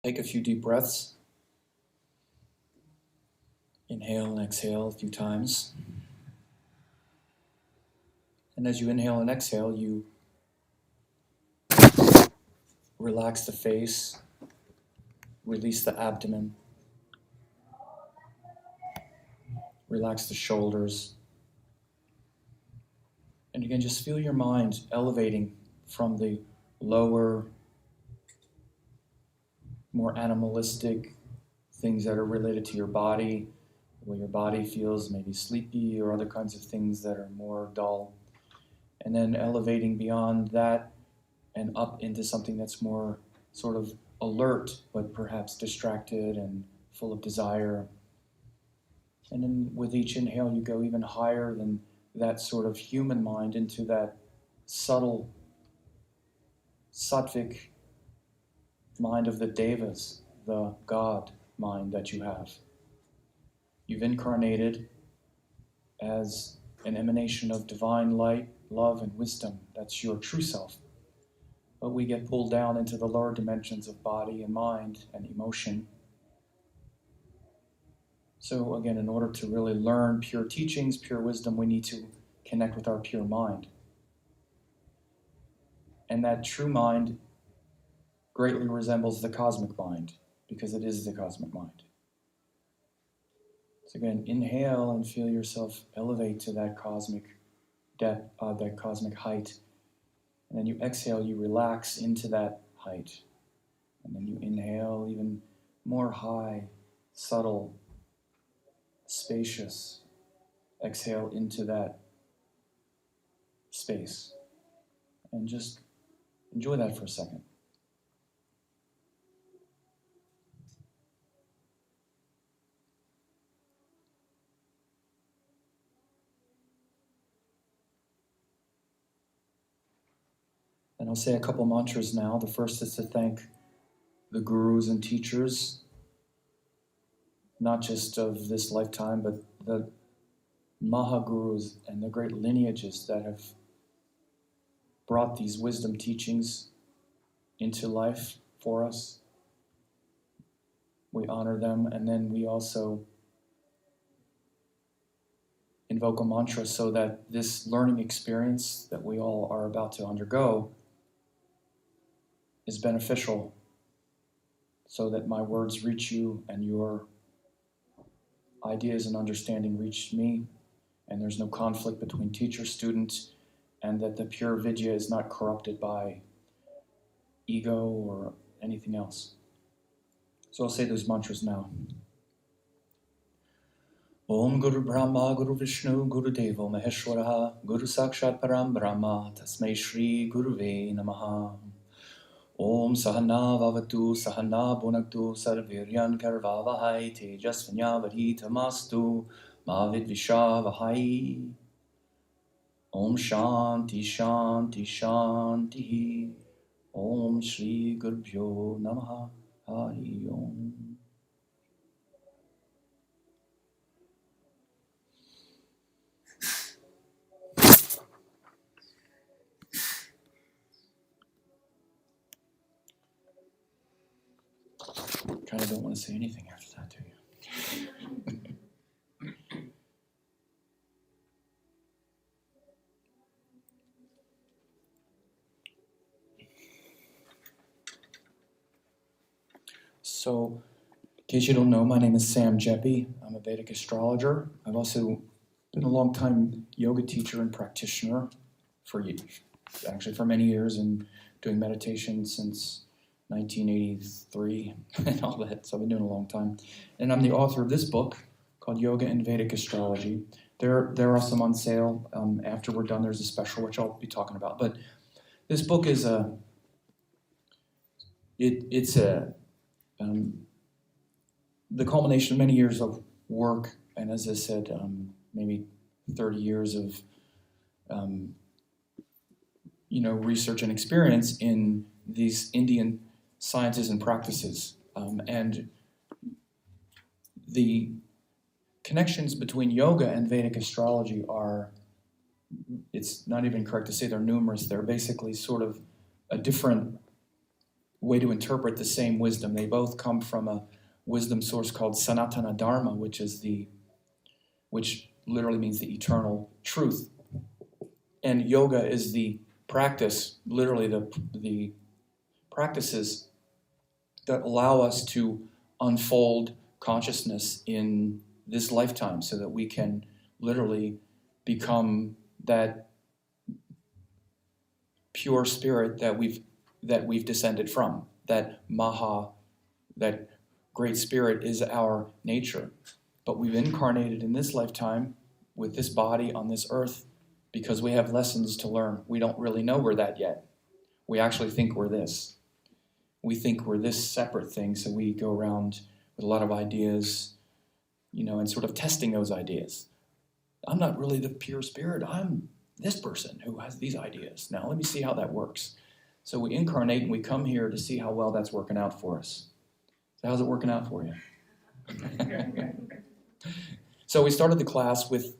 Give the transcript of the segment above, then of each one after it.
Take a few deep breaths. Inhale and exhale a few times. And as you inhale and exhale, you relax the face, release the abdomen, relax the shoulders. And you can just feel your mind elevating from the lower, more animalistic things that are related to your body, where your body feels maybe sleepy or other kinds of things that are more dull. And then elevating beyond that and up into something that's more sort of alert, but perhaps distracted and full of desire. And then with each inhale, you go even higher than that sort of human mind into that subtle, sattvic mind of the devas, the God mind that you have. You've incarnated as an emanation of divine light, love, and wisdom. That's your true self. But we get pulled down into the lower dimensions of body and mind and emotion. So again, in order to really learn pure teachings, pure wisdom, we need to connect with our pure mind. And that true mind greatly resembles the cosmic mind, because it is the cosmic mind. So again, inhale and feel yourself elevate to that cosmic depth, that cosmic height. And then you exhale, you relax into that height. And then you inhale even more high, subtle, spacious. Exhale into that space. And just enjoy that for a second. And I'll say a couple mantras now. The first is to thank the gurus and teachers, not just of this lifetime, but the Mahagurus and the great lineages that have brought these wisdom teachings into life for us. We honor them, and then we also invoke a mantra so that this learning experience that we all are about to undergo is beneficial, so that my words reach you and your ideas and understanding reach me, and there's no conflict between teacher, student, and that the pure vidya is not corrupted by ego or anything else. So I'll say those mantras now. Om Guru Brahma Guru Vishnu Guru Devo Maheshwaraha Guru Sakshat Param Brahma Tasmai Shri Guruve Namaha. Om Sahana Vavatu Sahana Bhunaktu Sarviryan Karvavahai Tejasvanyavadhitamastu Mavid Vishavahai. Om Shanti Shanti Shanti. Om Shri Gurubhyo Namaha. Hari Om. Kind of don't want to say anything after that, do you? So, in case you don't know, my name is Sam Jeppy. I'm a Vedic astrologer. I've also been a long-time yoga teacher and practitioner for many years, and doing meditation since 1983 and all that. So I've been doing it a long time. And I'm the author of this book called Yoga and Vedic Astrology. There are some on sale. After we're done, there's a special, which I'll be talking about. But this book is the culmination of many years of work, and as I said, maybe 30 years of research and experience in these Indian sciences and practices. And the connections between yoga and Vedic astrology are, it's not even correct to say they're numerous. They're basically sort of a different way to interpret the same wisdom. They both come from a wisdom source called Sanatana Dharma, which literally means the eternal truth. And yoga is the practice, literally the practices that allow us to unfold consciousness in this lifetime so that we can literally become that pure spirit that we've descended from. That that great spirit is our nature. But we've incarnated in this lifetime with this body on this earth because we have lessons to learn. We don't really know we're that yet. We actually think we're this. We think we're this separate thing, so we go around with a lot of ideas, and sort of testing those ideas. I'm not really the pure spirit. I'm this person who has these ideas. Now let me see how that works. So we incarnate and we come here to see how well that's working out for us. So how's it working out for you? So we started the class with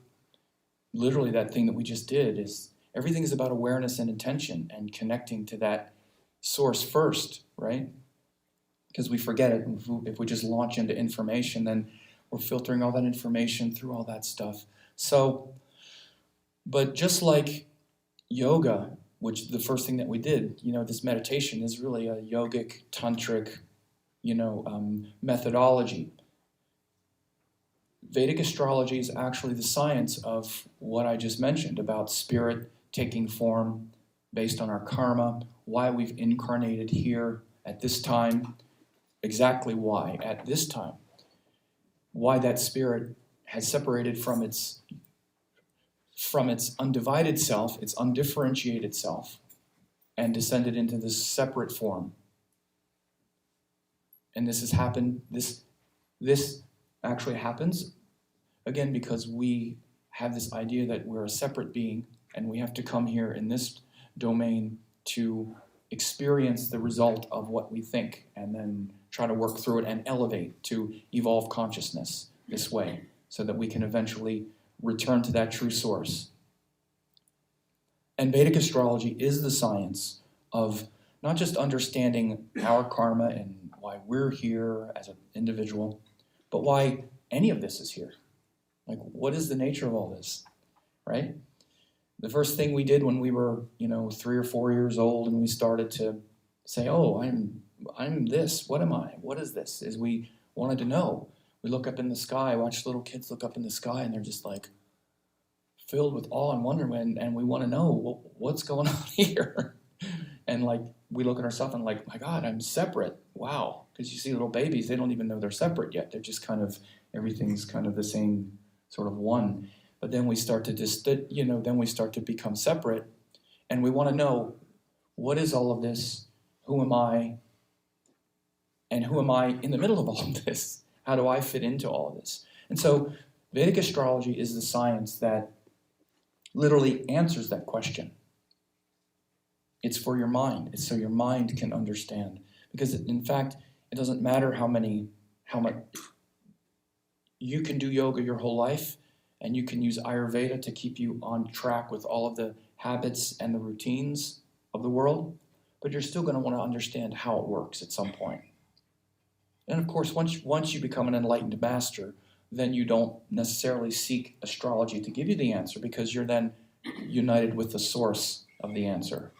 literally that thing that we just did is everything is about awareness and intention and connecting to that source first, right? Because we forget it. If we just launch into information, then we're filtering all that information through all that stuff. So, but just like yoga, which the first thing that we did, this meditation is really a yogic, tantric, methodology. Vedic astrology is actually the science of what I just mentioned about spirit taking form based on our karma, why we've incarnated here at this time, exactly why at this time, why that spirit has separated from its undivided self, its undifferentiated self, and descended into this separate form. And this has happened, this actually happens, again, because we have this idea that we're a separate being, and we have to come here in this domain to experience the result of what we think, and then try to work through it and elevate to evolve consciousness this way, so that we can eventually return to that true source. And Vedic astrology is the science of not just understanding our karma and why we're here as an individual, but why any of this is here. Like, what is the nature of all this, right? The first thing we did when we were, 3 or 4 years old and we started to say, oh, I'm this, what am I? What is this? Is we wanted to know. We look up in the sky, watch little kids look up in the sky, and they're just like filled with awe and wonderment, and we want to know what's going on here. And like we look at ourselves and like, my God, I'm separate. Wow. Because you see little babies, they don't even know they're separate yet. They're just everything's kind of the same sort of one. But then we start to become separate, and we want to know, what is all of this? Who am I? And who am I in the middle of all of this? How do I fit into all of this? And so Vedic astrology is the science that literally answers that question. It's for your mind. It's so your mind can understand. Because in fact, it doesn't matter how much you can do yoga your whole life, and you can use Ayurveda to keep you on track with all of the habits and the routines of the world, but you're still going to want to understand how it works at some point. And of course, once you become an enlightened master, then you don't necessarily seek astrology to give you the answer, because you're then united with the source of the answer.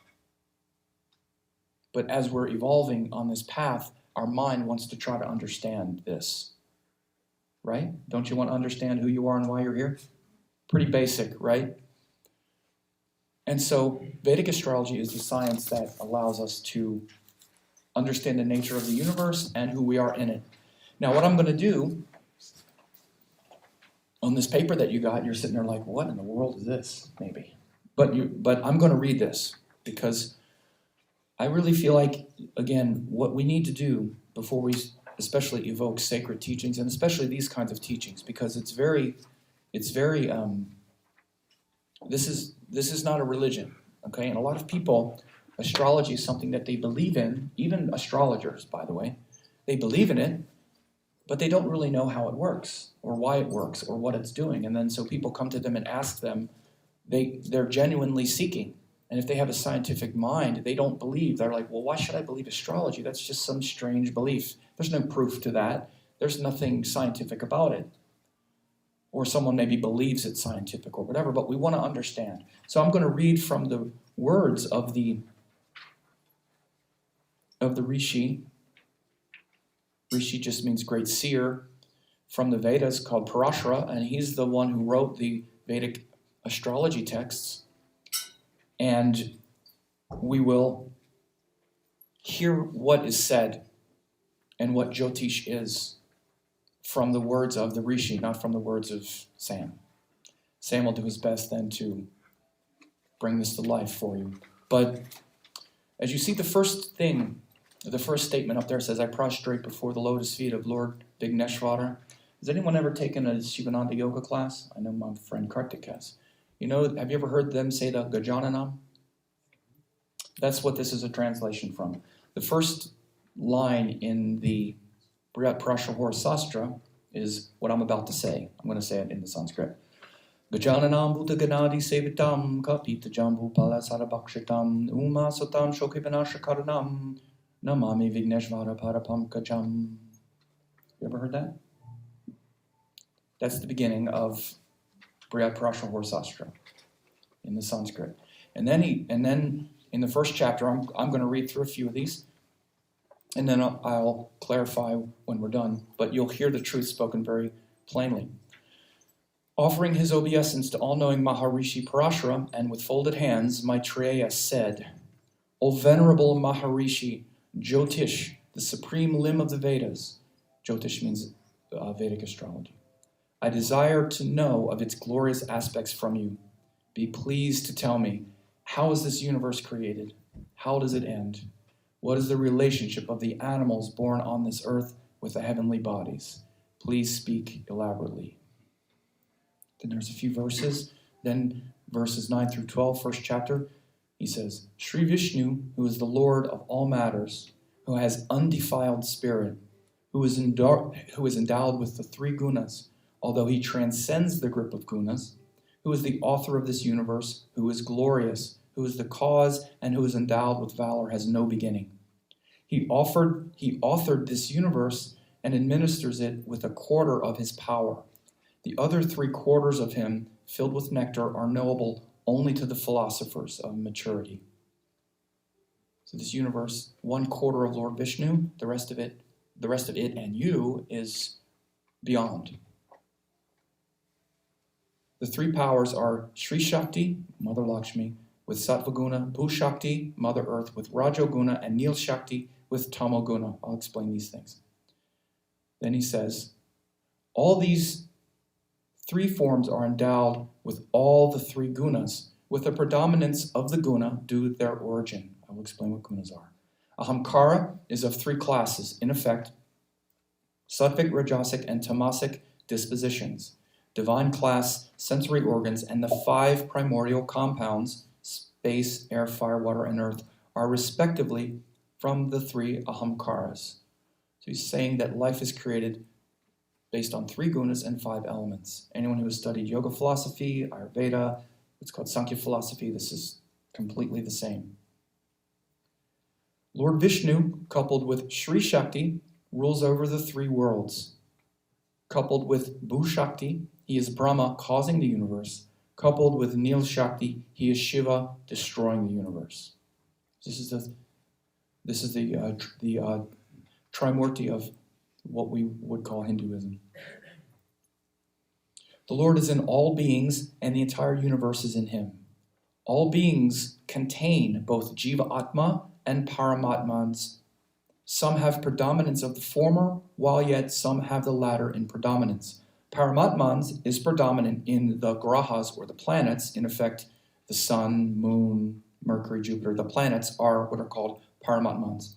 But as we're evolving on this path, our mind wants to try to understand this. Right? Don't you want to understand who you are and why you're here? Pretty basic, right? And so Vedic astrology is the science that allows us to understand the nature of the universe and who we are in it. Now, what I'm going to do on this paper that you got, you're sitting there like, what in the world is this? Maybe. But I'm going to read this, because I really feel like, again, what we need to do before we especially evoke sacred teachings, and especially these kinds of teachings, because this is not a religion, okay? And a lot of people, astrology is something that they believe in, even astrologers, by the way. They believe in it, but they don't really know how it works, or why it works, or what it's doing. And then so people come to them and ask them, they're genuinely seeking, And if they have a scientific mind, they don't believe. They're like, well, why should I believe astrology? That's just some strange belief. There's no proof to that. There's nothing scientific about it. Or someone maybe believes it's scientific or whatever, but we want to understand. So I'm going to read from the words of the Rishi. Rishi just means great seer from the Vedas, called Parashara, and he's the one who wrote the Vedic astrology texts. And we will hear what is said and what Jyotish is from the words of the Rishi, not from the words of Sam. Sam will do his best then to bring this to life for you. But as you see, the first statement up there says, I prostrate before the lotus feet of Lord Vigneshvara. Has anyone ever taken a Shivananda yoga class? I know my friend Kartik has. Have you ever heard them say the Gajananam? That's what this is a translation from. The first line in the Brihat Parashara Sastra is what I'm about to say. I'm going to say it in the Sanskrit. Gajananam Bhuta Ganadi Sevitam Kapita Jambu Palasara Bhakshitam Uma Sotam Shokivanasha Karanam Namami Vigneshvara Parapam Kajam. You ever heard that? That's the beginning of Brihat Parashara Sastra in the Sanskrit. And then in the first chapter, I'm going to read through a few of these, and then I'll clarify when we're done, but you'll hear the truth spoken very plainly. Offering his obeisance to all-knowing Maharishi Parashara, and with folded hands, Maitreya said, O venerable Maharishi, Jyotish, the supreme limb of the Vedas. Jyotish means Vedic astrology. I desire to know of its glorious aspects from you. Be pleased to tell me, how is this universe created? How does it end? What is the relationship of the animals born on this earth with the heavenly bodies? Please speak elaborately. Then there's a few verses. Then verses 9 through 12, first chapter, he says, Sri Vishnu, who is the Lord of all matters, who has undefiled spirit, who is endowed with the three gunas, although he transcends the grip of gunas, who is the author of this universe, who is glorious, who is the cause, and who is endowed with valor, has no beginning. He authored this universe and administers it with a quarter of his power. The other 3/4 of him, filled with nectar, are knowable only to the philosophers of maturity. So this universe, 1/4 of Lord Vishnu, the rest of it and you is beyond. The 3 powers are Sri Shakti, Mother Lakshmi, with Sattvaguna, Bhu Shakti, Mother Earth, with Rajoguna, and Nil Shakti with Tamoguna. I'll explain these things. Then he says, all these 3 forms are endowed with all the 3 gunas, with the predominance of the guna due to their origin. I will explain what gunas are. Ahamkara is of 3 classes, in effect, sattvic, rajasic, and tamasic dispositions. Divine class, sensory organs, and the 5 primordial compounds, space, air, fire, water, and earth, are respectively from the 3 ahamkaras. So he's saying that life is created based on 3 gunas and 5 elements. Anyone who has studied yoga philosophy, Ayurveda, it's called Sankhya philosophy, this is completely the same. Lord Vishnu, coupled with Sri Shakti, rules over the 3 worlds. Coupled with Bhu Shakti, he is Brahma causing the universe. Coupled with Nil Shakti, he is Shiva destroying the universe. This is the Trimurti of what we would call Hinduism. The Lord is in all beings, and the entire universe is in him. All beings contain both Jiva Atma and Paramatmans. Some have predominance of the former, while yet some have the latter in predominance. Paramatmans is predominant in the grahas, or the planets. In effect, the sun, moon, Mercury, Jupiter, the planets are what are called Paramatmans.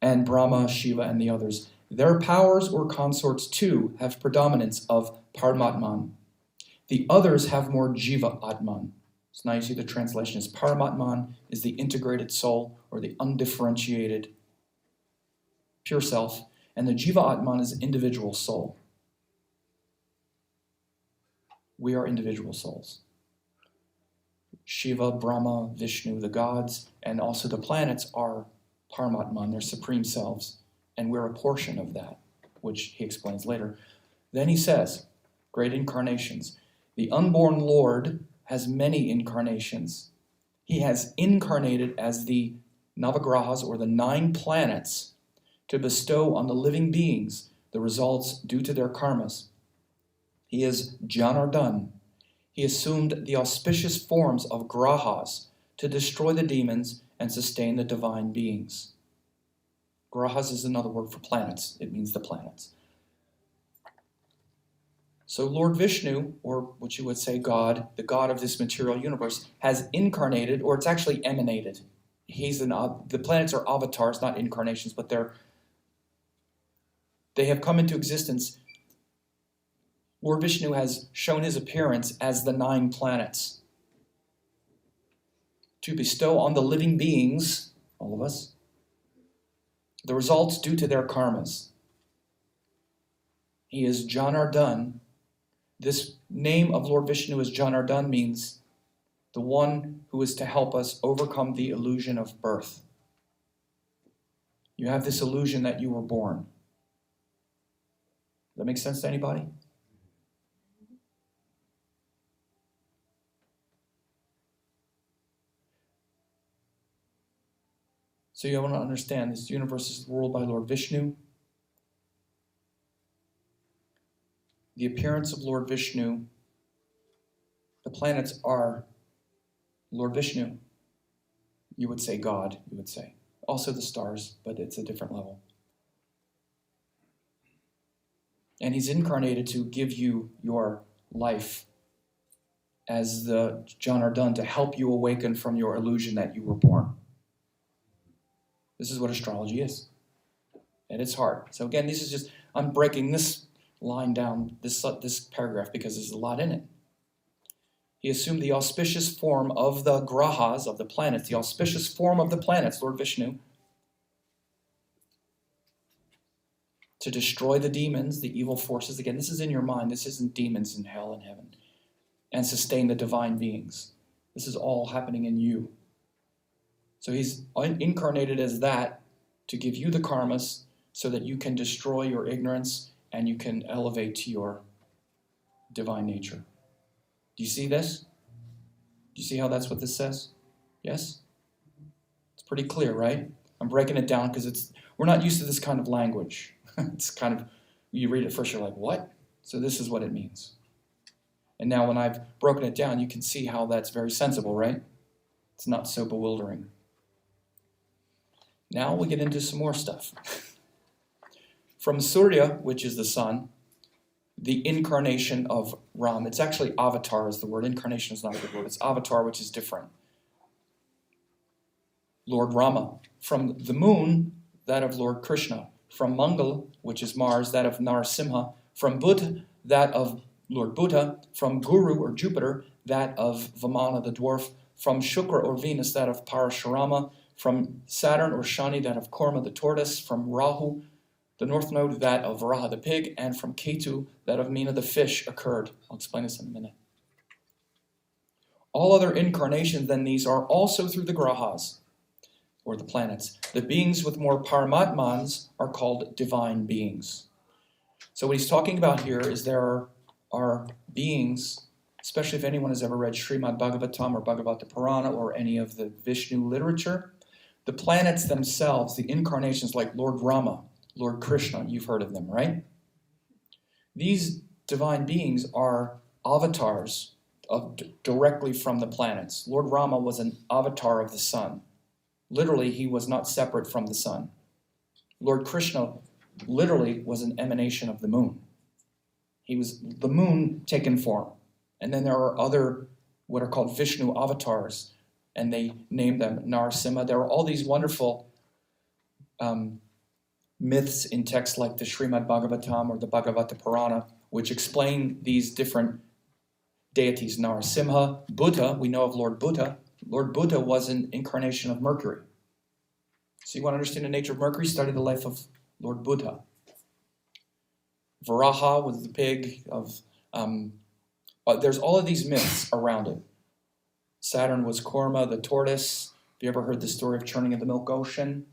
And Brahma, Shiva, and the others. Their powers or consorts too have predominance of Paramatman. The others have more Jiva Atman. So now you see the translation is Paramatman is the integrated soul, or the undifferentiated pure self, and the Jiva Atman is individual soul. We are individual souls. Shiva, Brahma, Vishnu, the gods, and also the planets are Paramatman, their supreme selves, and we're a portion of that, which he explains later. Then he says, great incarnations. The unborn Lord has many incarnations. He has incarnated as the Navagrahas, or the 9 planets, to bestow on the living beings the results due to their karmas. He is Janardhan. He assumed the auspicious forms of grahas to destroy the demons and sustain the divine beings. Grahas is another word for planets. It means the planets. So Lord Vishnu, or what you would say God, the God of this material universe, has incarnated, or it's actually emanated. The planets are avatars, not incarnations, but they have come into existence. Lord Vishnu has shown his appearance as the 9 planets to bestow on the living beings, all of us, the results due to their karmas. He is Janardhan. This name of Lord Vishnu as Janardhan means the one who is to help us overcome the illusion of birth. You have this illusion that you were born. Does that make sense to anybody? So you want to understand this universe is ruled by Lord Vishnu. The appearance of Lord Vishnu, the planets are Lord Vishnu. You would say God, you would say. Also the stars, but it's a different level. And he's incarnated to give you your life as the Janardhan, to help you awaken from your illusion that you were born. This is what astrology is. And it's hard. So again, this is just, I'm breaking this line down, this paragraph, because there's a lot in it. He assumed the auspicious form of the grahas, of the planets, the auspicious form of the planets, Lord Vishnu, to destroy the demons, the evil forces. Again, this is in your mind. This isn't demons in hell and heaven. And sustain the divine beings. This is all happening in you. So he's incarnated as that to give you the karmas so that you can destroy your ignorance and you can elevate to your divine nature. Do you see this? Do you see how that's what this says? Yes? It's pretty clear, right? I'm breaking it down because we're not used to this kind of language. It's kind of, you read it first, you're like, what? So this is what it means. And now when I've broken it down, you can see how that's very sensible, right? It's not so bewildering. Now we get into some more stuff. From Surya, which is the sun, the incarnation of Ram. It's actually avatar is the word. Incarnation is not a good word. It's avatar, which is different. Lord Rama. From the moon, that of Lord Krishna. From Mangal, which is Mars, that of Narasimha. From Buddha, that of Lord Buddha. From Guru, or Jupiter, that of Vamana, the dwarf. From Shukra, or Venus, that of Parashurama. From Saturn, or Shani, that of Kurma, the tortoise. From Rahu, the north node, that of Varaha, the pig. And from Ketu, that of Meena, the fish, occurred. I'll explain this in a minute. All other incarnations than these are also through the grahas, or the planets. The beings with more paramatmans are called divine beings. So what he's talking about here is there are beings, especially if anyone has ever read Srimad Bhagavatam or Bhagavata Purana or any of the Vishnu literature, the planets themselves, the incarnations like Lord Rama, Lord Krishna, you've heard of them, right? These divine beings are avatars directly from the planets. Lord Rama was an avatar of the sun. Literally, he was not separate from the sun. Lord Krishna literally was an emanation of the moon. He was the moon taken form. And then there are other, what are called Vishnu avatars, and they name them Narasimha. There are all these wonderful myths in texts like the Srimad Bhagavatam or the Bhagavata Purana, which explain these different deities. Narasimha, Buddha, we know of Lord Buddha. Lord Buddha was an incarnation of Mercury. So you want to understand the nature of Mercury? Study the life of Lord Buddha. Varaha was the pig of... there's all of these myths around it. Saturn was Korma, the tortoise. Have you ever heard the story of churning of the milk ocean?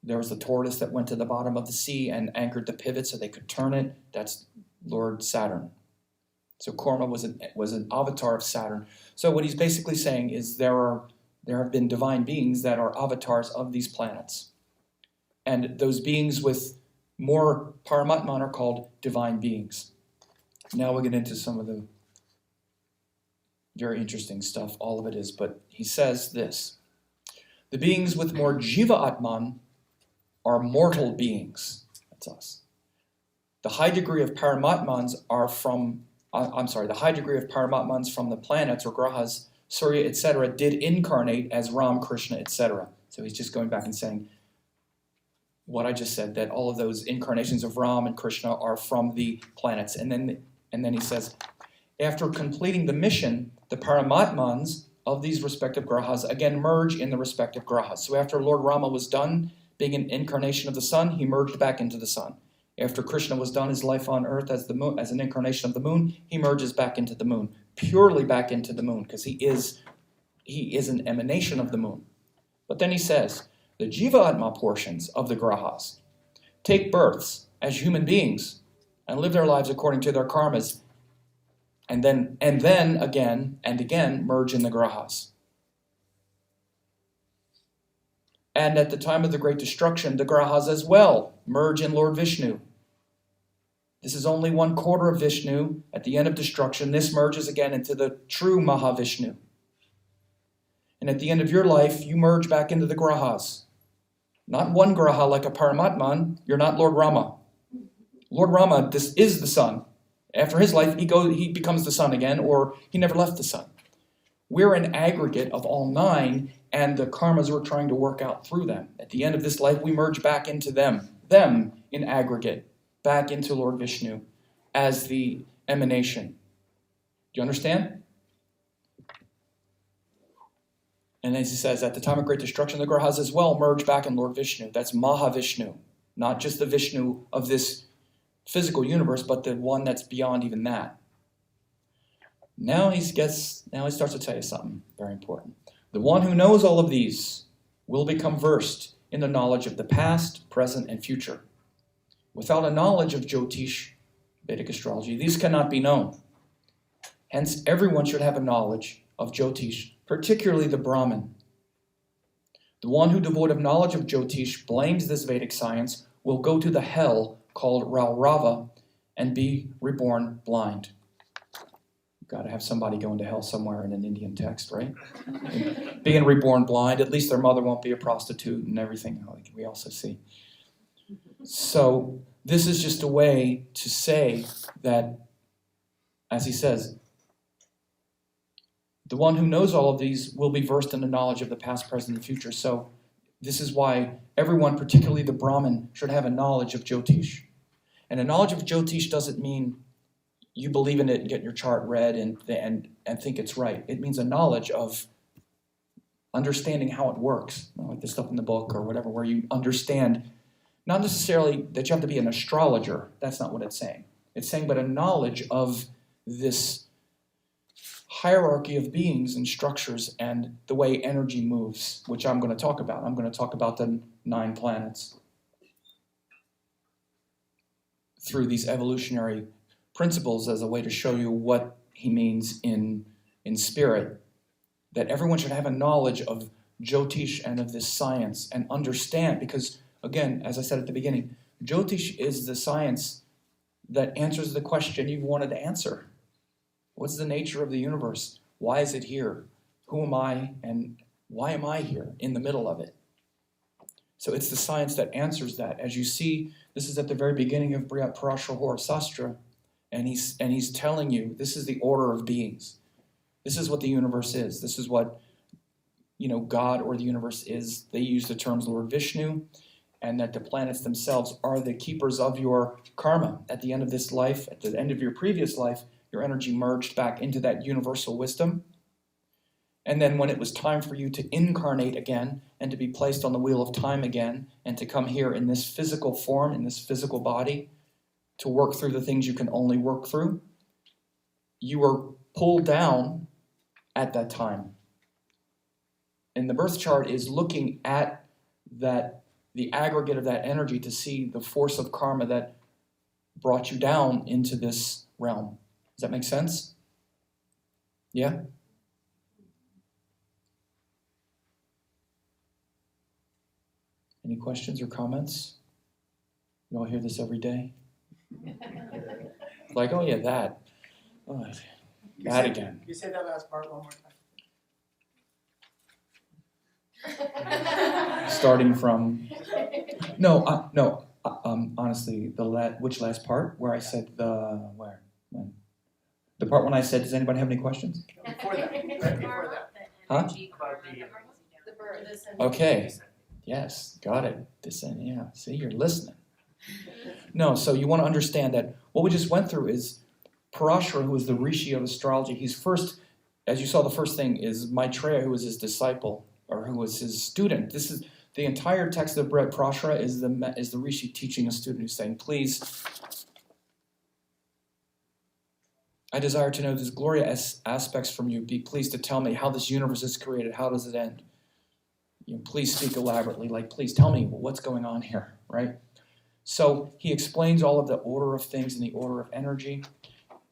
There was a tortoise that went to the bottom of the sea and anchored the pivot so they could turn it. That's Lord Saturn. So Korma was an avatar of Saturn. So what he's basically saying is there have been divine beings that are avatars of these planets. And those beings with more Paramatman are called divine beings. Now we'll get into some of the very interesting stuff. All of it is. But he says this. The beings with more Jiva Atman are mortal beings. That's us. The high degree of Paramatmans the high degree of Paramatmans from the planets or grahas, Surya, etc., did incarnate as Ram, Krishna, etc. So he's just going back and saying what I just said, that all of those incarnations of Ram and Krishna are from the planets. And then he says, after completing the mission, the Paramatmans of these respective grahas again merge in the respective grahas. So after Lord Rama was done being an incarnation of the sun, he merged back into the sun. After Krishna was done his life on earth as the moon, as an incarnation of the moon, he merges back into the moon, purely back into the moon, because he is an emanation of the moon. But then he says, the Jiva Atma portions of the grahas take births as human beings and live their lives according to their karmas, and then again and again merge in the grahas. And at the time of the great destruction, the grahas as well merge in Lord Vishnu. This is only 1/4 of Vishnu. At the end of destruction, this merges again into the true Mahavishnu. And at the end of your life, you merge back into the grahas. Not one graha like a Paramatman. You're not Lord Rama. Lord Rama, this is the sun. After his life, he becomes the sun again, or he never left the sun. We're an aggregate of all 9, and the karmas we're trying to work out through them. At the end of this life, we merge back into them in aggregate, back into Lord Vishnu as the emanation. Do you understand? And as he says, at the time of great destruction, the grahas as well merge back in Lord Vishnu. That's Mahavishnu, not just the Vishnu of this physical universe, but the one that's beyond even that. Now he starts to tell you something very important. The one who knows all of these will become versed in the knowledge of the past, present, and future. Without a knowledge of Jyotish, Vedic astrology, these cannot be known. Hence, everyone should have a knowledge of Jyotish, particularly the Brahmin. The one who, devoid of knowledge of Jyotish, blames this Vedic science will go to the hell called Raurava and be reborn blind. Got to have somebody going to hell somewhere in an Indian text, right? Being reborn blind, at least their mother won't be a prostitute and everything like we also see. So this is just a way to say that, as he says, the one who knows all of these will be versed in the knowledge of the past, present, and future. So this is why everyone, particularly the Brahmin, should have a knowledge of Jyotish. And a knowledge of Jyotish doesn't mean you believe in it and get your chart read and think it's right. It means a knowledge of understanding how it works, like the stuff in the book or whatever, where you understand, not necessarily that you have to be an astrologer. That's not what it's saying. It's saying, but a knowledge of this hierarchy of beings and structures and the way energy moves, which I'm going to talk about. I'm going to talk about the 9 planets through these evolutionary principles as a way to show you what he means in spirit, that everyone should have a knowledge of Jyotish and of this science and understand, because again, as I said at the beginning, Jyotish is the science that answers the question you've wanted to answer. What's the nature of the universe? Why is it here? Who am I and why am I here in the middle of it? So it's the science that answers that. As you see, this is at the very beginning of Briyat Parashara Sastra, and he's telling you this is the order of beings. This is what the universe is. This is what God or the universe is. They use the terms Lord Vishnu, and that the planets themselves are the keepers of your karma. At the end of this life, at the end of your previous life, your energy merged back into that universal wisdom. And then when it was time for you to incarnate again and to be placed on the wheel of time again and to come here in this physical form, in this physical body, to work through the things you can only work through, you were pulled down at that time. And the birth chart is looking at that, the aggregate of that energy to see the force of karma that brought you down into this realm. Does that make sense? Yeah? Any questions or comments? You all hear this every day? Like, oh yeah, that. Oh, that again. Can you say that last part one more time? Starting from... No, honestly, which last part? Where I said where? When? The part when I said, does anybody have any questions? Before that, right before that. Huh? The birth. Okay. Yes, got it. Descent, yeah. See, you're listening. No, so you want to understand that what we just went through is Parashara, who is the Rishi of astrology. He's first, as you saw, the first thing is Maitreya, who was his disciple, or who was his student. This is the entire text of Parashara is the Rishi teaching a student who's saying, please, I desire to know these glorious aspects from you. Be pleased to tell me how this universe is created. How does it end? Please speak elaborately. Like, please tell me what's going on here, right? So he explains all of the order of things and the order of energy.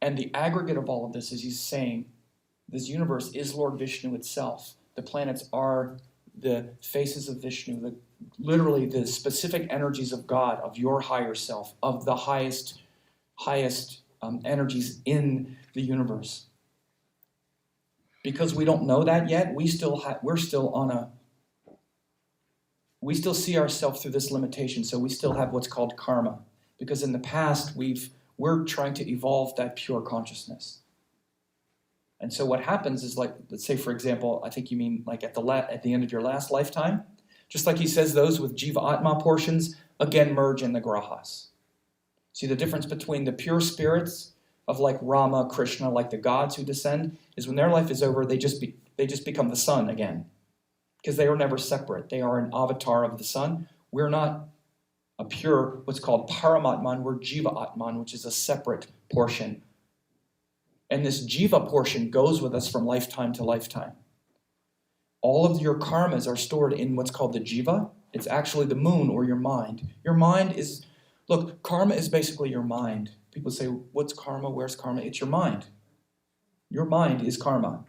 And the aggregate of all of this is he's saying this universe is Lord Vishnu itself. The planets are the faces of Vishnu, literally the specific energies of God, of your higher self, of the highest energies in the universe. Because we don't know that yet, we still see ourselves through this limitation, so we still have what's called karma. Because in the past, we're trying to evolve that pure consciousness. And so what happens is, like, let's say, for example, I think you mean like at the end of your last lifetime, just like he says, those with Jiva Atma portions, again, merge in the grahas. See, the difference between the pure spirits of like Rama, Krishna, like the gods who descend, is when their life is over, they just become the sun again. Because they were never separate. They are an avatar of the sun. We're not a pure, what's called Paramatman. We're Jiva Atman, which is a separate portion. And this Jiva portion goes with us from lifetime to lifetime. All of your karmas are stored in what's called the Jiva. It's actually the moon or your mind. Your mind is, look, karma is basically your mind. People say, what's karma? Where's karma? It's your mind. Your mind is karma.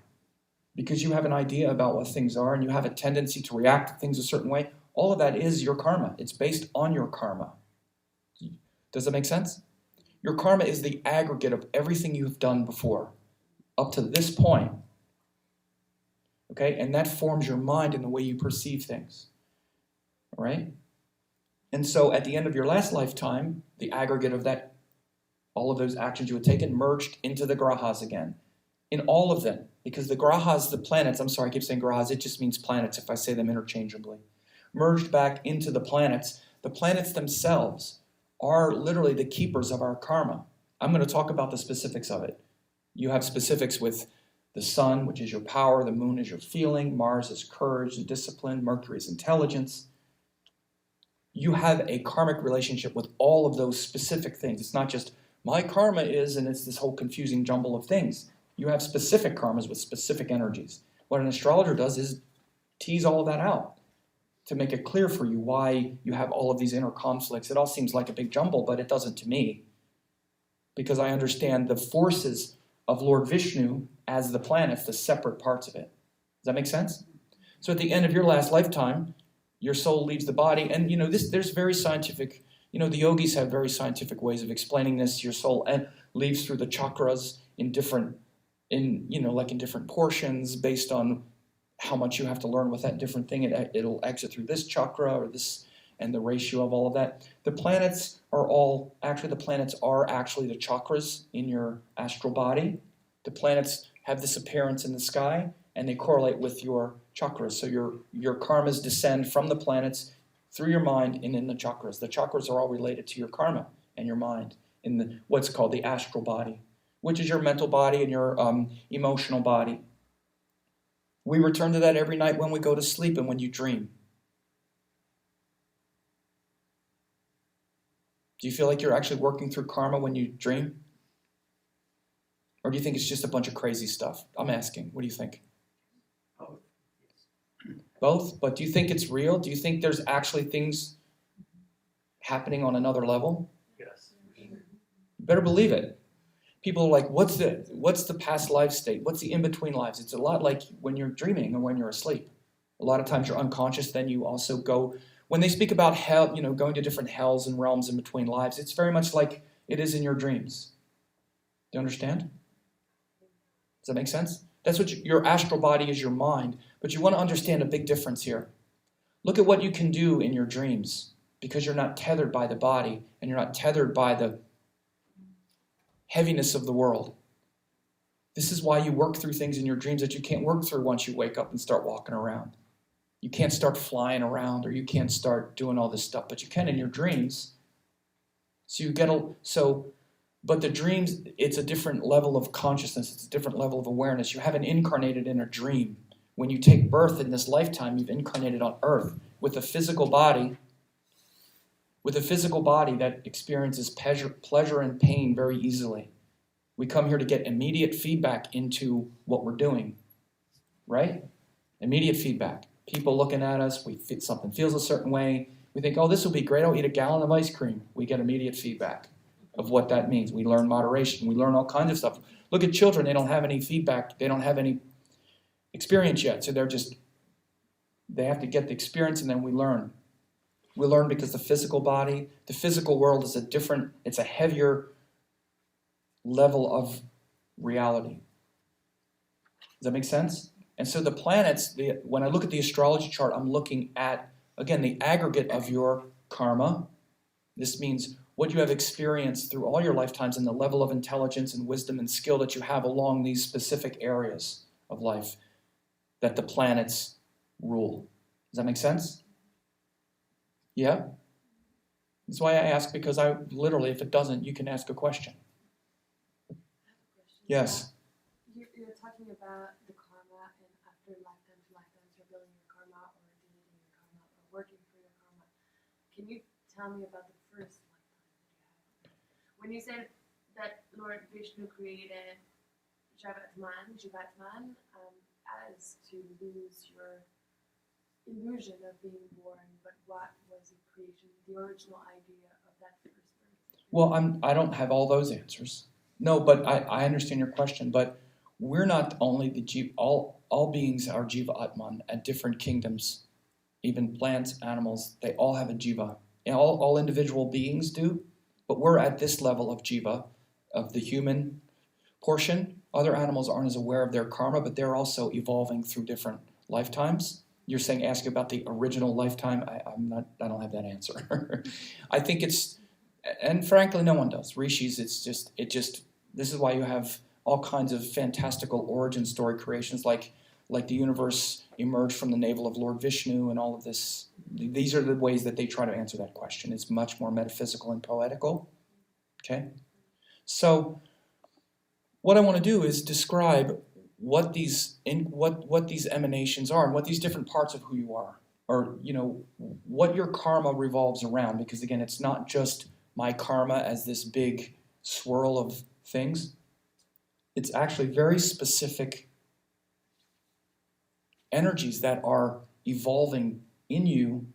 Because you have an idea about what things are and you have a tendency to react to things a certain way, all of that is your karma. It's based on your karma. Does that make sense? Your karma is the aggregate of everything you've done before, up to this point. Okay? And that forms your mind and the way you perceive things. All right? And so at the end of your last lifetime, the aggregate of that, all of those actions you had taken, merged into the grahas again. In all of them. Because the grahas, the planets, I'm sorry, I keep saying grahas, it just means planets if I say them interchangeably. Merged back into the planets. The planets themselves are literally the keepers of our karma. I'm going to talk about the specifics of it. You have specifics with the sun, which is your power, the moon is your feeling, Mars is courage and discipline, Mercury is intelligence. You have a karmic relationship with all of those specific things. It's not just my karma is, and it's this whole confusing jumble of things. You have specific karmas with specific energies. What an astrologer does is tease all of that out to make it clear for you why you have all of these inner conflicts. It all seems like a big jumble, but it doesn't to me. Because I understand the forces of Lord Vishnu as the planets, the separate parts of it. Does that make sense? So at the end of your last lifetime, your soul leaves the body. And, there's very scientific, the yogis have very scientific ways of explaining this. Your soul leaves through the chakras in different portions based on how much you have to learn with that different thing. It'll exit through this chakra or this, and the ratio of all of that. The planets are actually the chakras in your astral body. The planets have this appearance in the sky, and they correlate with your chakras. So your karmas descend from the planets through your mind and in the chakras. The chakras are all related to your karma and your mind in what's called the astral body, which is your mental body and your emotional body. We return to that every night when we go to sleep and when you dream. Do you feel like you're actually working through karma when you dream? Or do you think it's just a bunch of crazy stuff? I'm asking. What do you think? Both? But do you think it's real? Do you think there's actually things happening on another level? Yes. You better believe it. People are like, what's the past life state? What's the in-between lives? It's a lot like when you're dreaming or when you're asleep. A lot of times you're unconscious, then you also go, when they speak about hell, going to different hells and realms in between lives, it's very much like it is in your dreams. Do you understand? Does that make sense? That's what your astral body is, your mind, but you want to understand a big difference here. Look at what you can do in your dreams because you're not tethered by the body and you're not tethered by the heaviness of the world. This is why you work through things in your dreams that you can't work through once you wake up and start walking around. You can't start flying around or you can't start doing all this stuff, but you can in your dreams. But the dreams, it's a different level of consciousness. It's a different level of awareness. You haven't incarnated in a dream. When you take birth in this lifetime, you've incarnated on earth with a physical body, that experiences pleasure and pain very easily. We come here to get immediate feedback into what we're doing, right? Immediate feedback. People looking at us, something feels a certain way. We think, oh, this will be great. I'll eat a gallon of ice cream. We get immediate feedback of what that means. We learn moderation. We learn all kinds of stuff. Look at children. They don't have any feedback. They don't have any experience yet. So they have to get the experience and then we learn. We learn because the physical world is it's a heavier level of reality. Does that make sense? And so the planets, when I look at the astrology chart, I'm looking at, again, the aggregate of your karma. This means what you have experienced through all your lifetimes and the level of intelligence and wisdom and skill that you have along these specific areas of life that the planets rule. Does that make sense? Yeah? That's why I ask, because if it doesn't, you can ask a question. Yes? You're talking about the karma and after lifetime to lifetime, you're building your karma or deleting your karma or working for your karma. Can you tell me about the first lifetime that you had? When you said that Lord Vishnu created Jivatman as to lose your illusion of being born, but what was the creation, the original idea of that first birth? Well, I don't have all those answers. No, but I understand your question. But we're not only the Jiva. All beings are Jiva Atman at different kingdoms. Even plants, animals, they all have a Jiva. And all individual beings do. But we're at this level of Jiva, of the human portion. Other animals aren't as aware of their karma, but they're also evolving through different lifetimes. You're saying, ask about the original lifetime. I don't have that answer. I think and frankly, no one does. Rishis, this is why you have all kinds of fantastical origin story creations, like the universe emerged from the navel of Lord Vishnu and all of this. These are the ways that they try to answer that question. It's much more metaphysical and poetical. Okay? So, what I want to do is describe what these emanations are and what these different parts of who you are, or what your karma revolves around. Because again, it's not just my karma as this big swirl of things. It's actually very specific energies that are evolving in you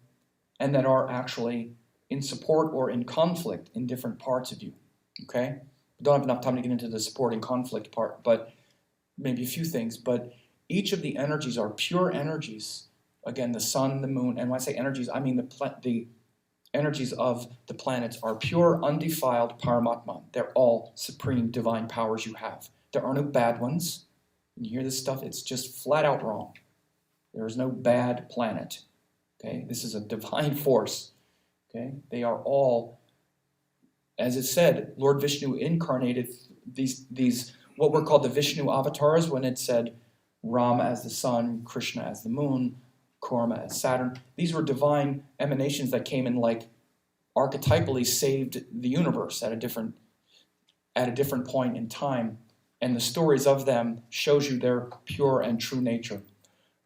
and that are actually in support or in conflict in different parts of you. Okay? I don't have enough time to get into the support and conflict part, but maybe a few things. But each of the energies are pure energies. Again, the sun, the moon, and when I say energies, I mean the energies of the planets are pure, undefiled Paramatman. They're all supreme divine powers you have. There are no bad ones. When you hear this stuff, it's just flat out wrong. There is no bad planet. Okay? This is a divine force. Okay? They are all, as it said, Lord Vishnu incarnated these what were called the Vishnu avatars when it said Rama as the sun, Krishna as the moon, Kurma as Saturn. These were divine emanations that came and archetypally saved the universe at a different point in time. And the stories of them shows you their pure and true nature.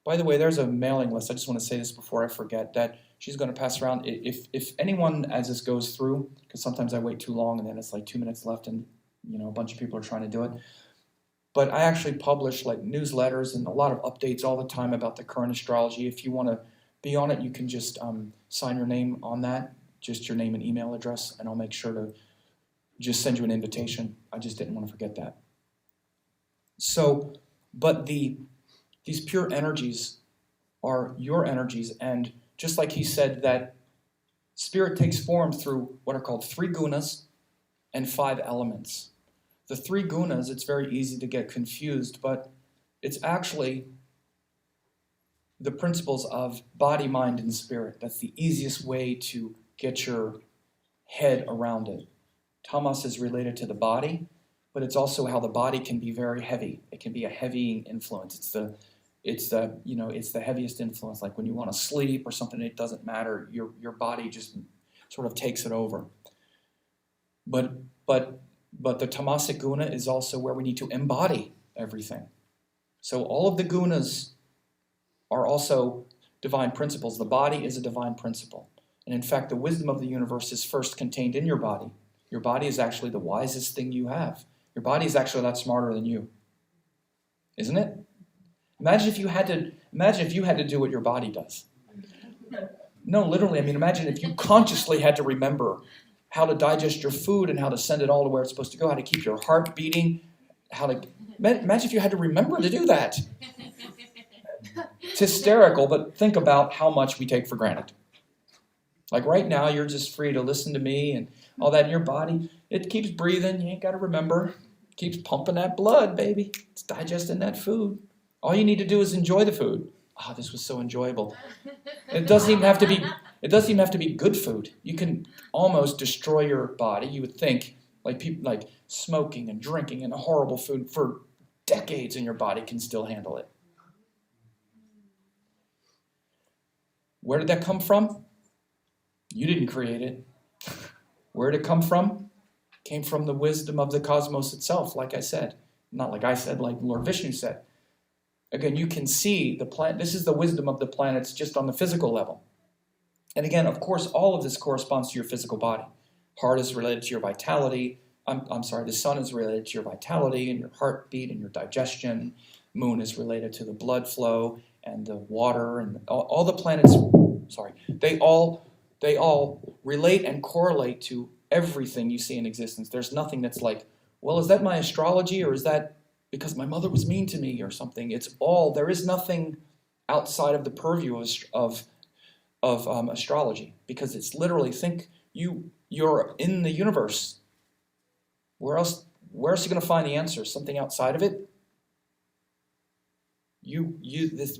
By the way, there's a mailing list. I just want to say this before I forget that she's going to pass around. If anyone, as this goes through, because sometimes I wait too long and then it's 2 minutes left and a bunch of people are trying to do it. But I actually publish like newsletters and a lot of updates all the time about the current astrology. If you want to be on it, you can just sign your name on that, just your name and email address, and I'll make sure to just send you an invitation. I just didn't want to forget that. So, but these pure energies are your energies, and just like he said that spirit takes form through what are called 3 gunas and 5 elements. The 3 gunas, it's very easy to get confused, but it's actually the principles of body, mind, and spirit. That's the easiest way to get your head around it. Tamas is related to the body, but it's also how the body can be very heavy. It can be a heavy influence. It's the heaviest influence. Like when you want to sleep or something, it doesn't matter. Your body just sort of takes it over. But the tamasic guna is also where we need to embody everything. So all of the gunas are also divine principles. The body is a divine principle. And in fact, the wisdom of the universe is first contained in your body. Your body is actually the wisest thing you have. Your body is actually a lot smarter than you. Isn't it? Imagine if you had to do what your body does. No, literally, I mean, imagine if you consciously had to remember how to digest your food and how to send it all to where it's supposed to go, how to keep your heart beating, imagine if you had to remember to do that. It's hysterical, but think about how much we take for granted. Like right now, you're just free to listen to me and all that in your body. It keeps breathing. You ain't got to remember. It keeps pumping that blood, baby. It's digesting that food. All you need to do is enjoy the food. Oh, this was so enjoyable. It doesn't even have to be good food. You can almost destroy your body. You would think like people like smoking and drinking and horrible food for decades, and your body can still handle it. Where did that come from? You didn't create it. Where did it come from? It came from the wisdom of the cosmos itself, like I said. Not like I said, like Lord Vishnu said. Again, you can see the planet. This is the wisdom of the planets just on the physical level. And again, of course, all of this corresponds to your physical body. Heart is related to your vitality. The sun is related to your vitality and your heartbeat and your digestion. Moon is related to the blood flow and the water, and all the planets, they all relate and correlate to everything you see in existence. There's nothing that's like, well, is that my astrology, or is that because my mother was mean to me or something? There is nothing outside of the purview of astrology, because it's literally, think you're in the universe. Where else are you going to find the answer? Something outside of it?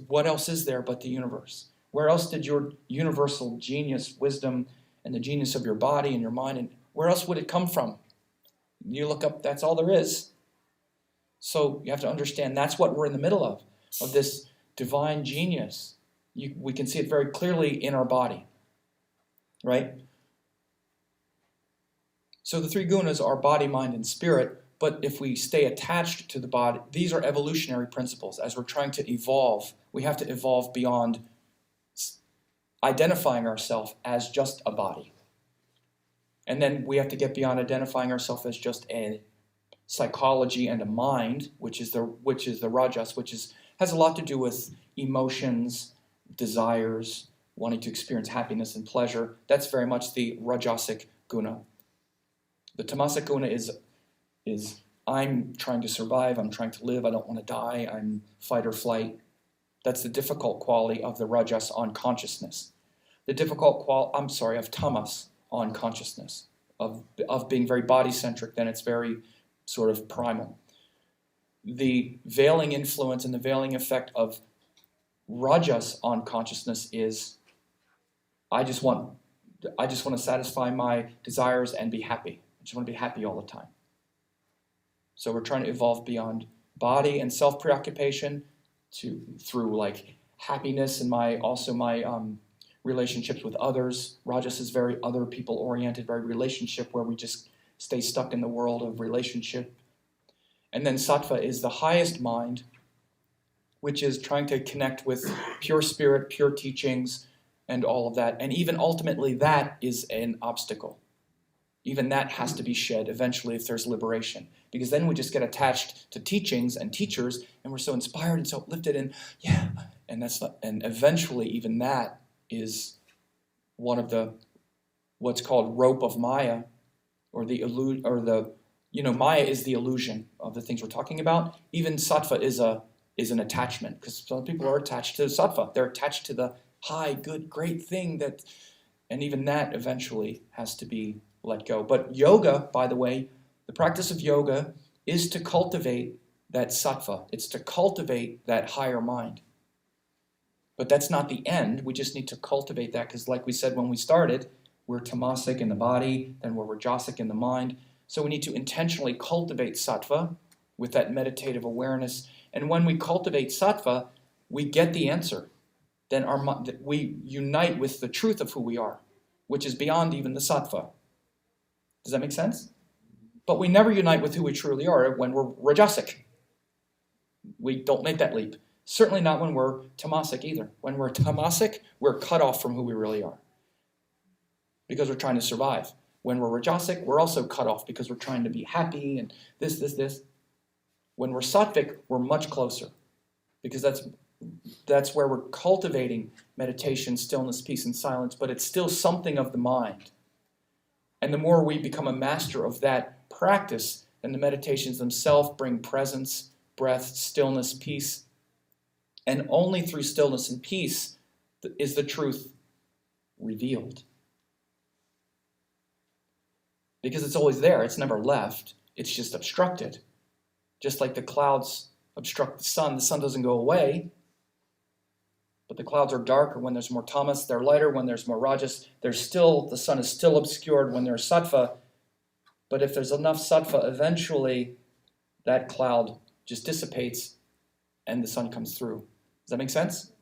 What else is there but the universe? Where else did your universal genius, wisdom, and the genius of your body and your mind, and where else would it come from? You look up, that's all there is. So you have to understand that's what we're in the middle of this divine genius. We can see it very clearly in our body, right? So the 3 gunas are body, mind, and spirit. But if we stay attached to the body, these are evolutionary principles. As we're trying to evolve, we have to evolve beyond identifying ourselves as just a body. And then we have to get beyond identifying ourselves as just a psychology and a mind, which is the rajas, has a lot to do with emotions, desires, wanting to experience happiness and pleasure. That's very much the rajasic guna. The tamasic guna is I'm trying to survive, I'm trying to live, I don't want to die, I'm fight or flight. That's the difficult quality of the rajas on consciousness. The difficult quality, of tamas on consciousness, of being very body-centric, then it's very sort of primal. The veiling influence and the veiling effect of rajas on consciousness is I just want to satisfy my desires and be happy. I just want to be happy all the time. So we're trying to evolve beyond body and self-preoccupation through like happiness and my relationships with others. Rajas is very other people oriented, very relationship, where we just stay stuck in the world of relationship. And then sattva is the highest mind, which is trying to connect with pure spirit, pure teachings, and all of that. And even ultimately that is an obstacle. Even that has to be shed eventually if there's liberation. Because then we just get attached to teachings and teachers, and we're so inspired and so uplifted, and yeah, and that's not, and eventually even that is one of the what's called rope of Maya, or Maya is the illusion of the things we're talking about. Even sattva is an attachment, because some people are attached to sattva. They're attached to the high, good, great thing and even that eventually has to be let go. But yoga, by the way, the practice of yoga is to cultivate that sattva. It's to cultivate that higher mind. But that's not the end. We just need to cultivate that, because like we said when we started, we're tamasic in the body, then we're rajasic in the mind. So we need to intentionally cultivate sattva with that meditative awareness. And when we cultivate sattva, we get the answer. Then we unite with the truth of who we are, which is beyond even the sattva. Does that make sense? But we never unite with who we truly are when we're rajasic. We don't make that leap. Certainly not when we're tamasic either. When we're tamasic, we're cut off from who we really are, because we're trying to survive. When we're rajasic, we're also cut off because we're trying to be happy and this. When we're sattvic, we're much closer, because that's where we're cultivating meditation, stillness, peace, and silence, but it's still something of the mind. And the more we become a master of that practice, then the meditations themselves bring presence, breath, stillness, peace. And only through stillness and peace is the truth revealed. Because it's always there. It's never left. It's just obstructed. Just like the clouds obstruct the sun doesn't go away. But the clouds are darker when there's more tamas. They're lighter when there's more rajas. The sun is still obscured when there's sattva. But if there's enough sattva, eventually that cloud just dissipates and the sun comes through. Does that make sense?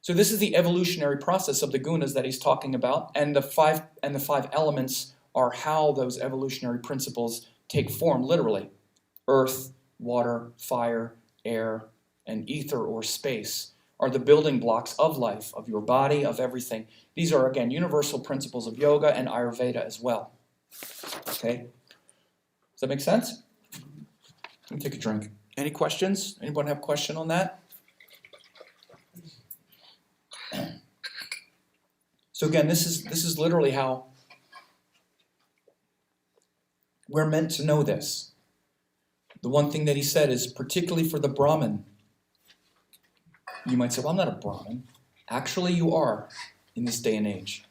So this is the evolutionary process of the gunas that he's talking about, and the five elements are how those evolutionary principles take form literally. Earth, water, fire, air, and ether or space are the building blocks of life, of your body, of everything. These are, again, universal principles of yoga and Ayurveda as well. Okay? Does that make sense? Let me take a drink. Any questions? Anyone have a question on that? So again, this is literally how we're meant to know this. The one thing that he said is, particularly for the Brahmin. You might say, well, I'm not a Brahmin. Actually, you are in this day and age.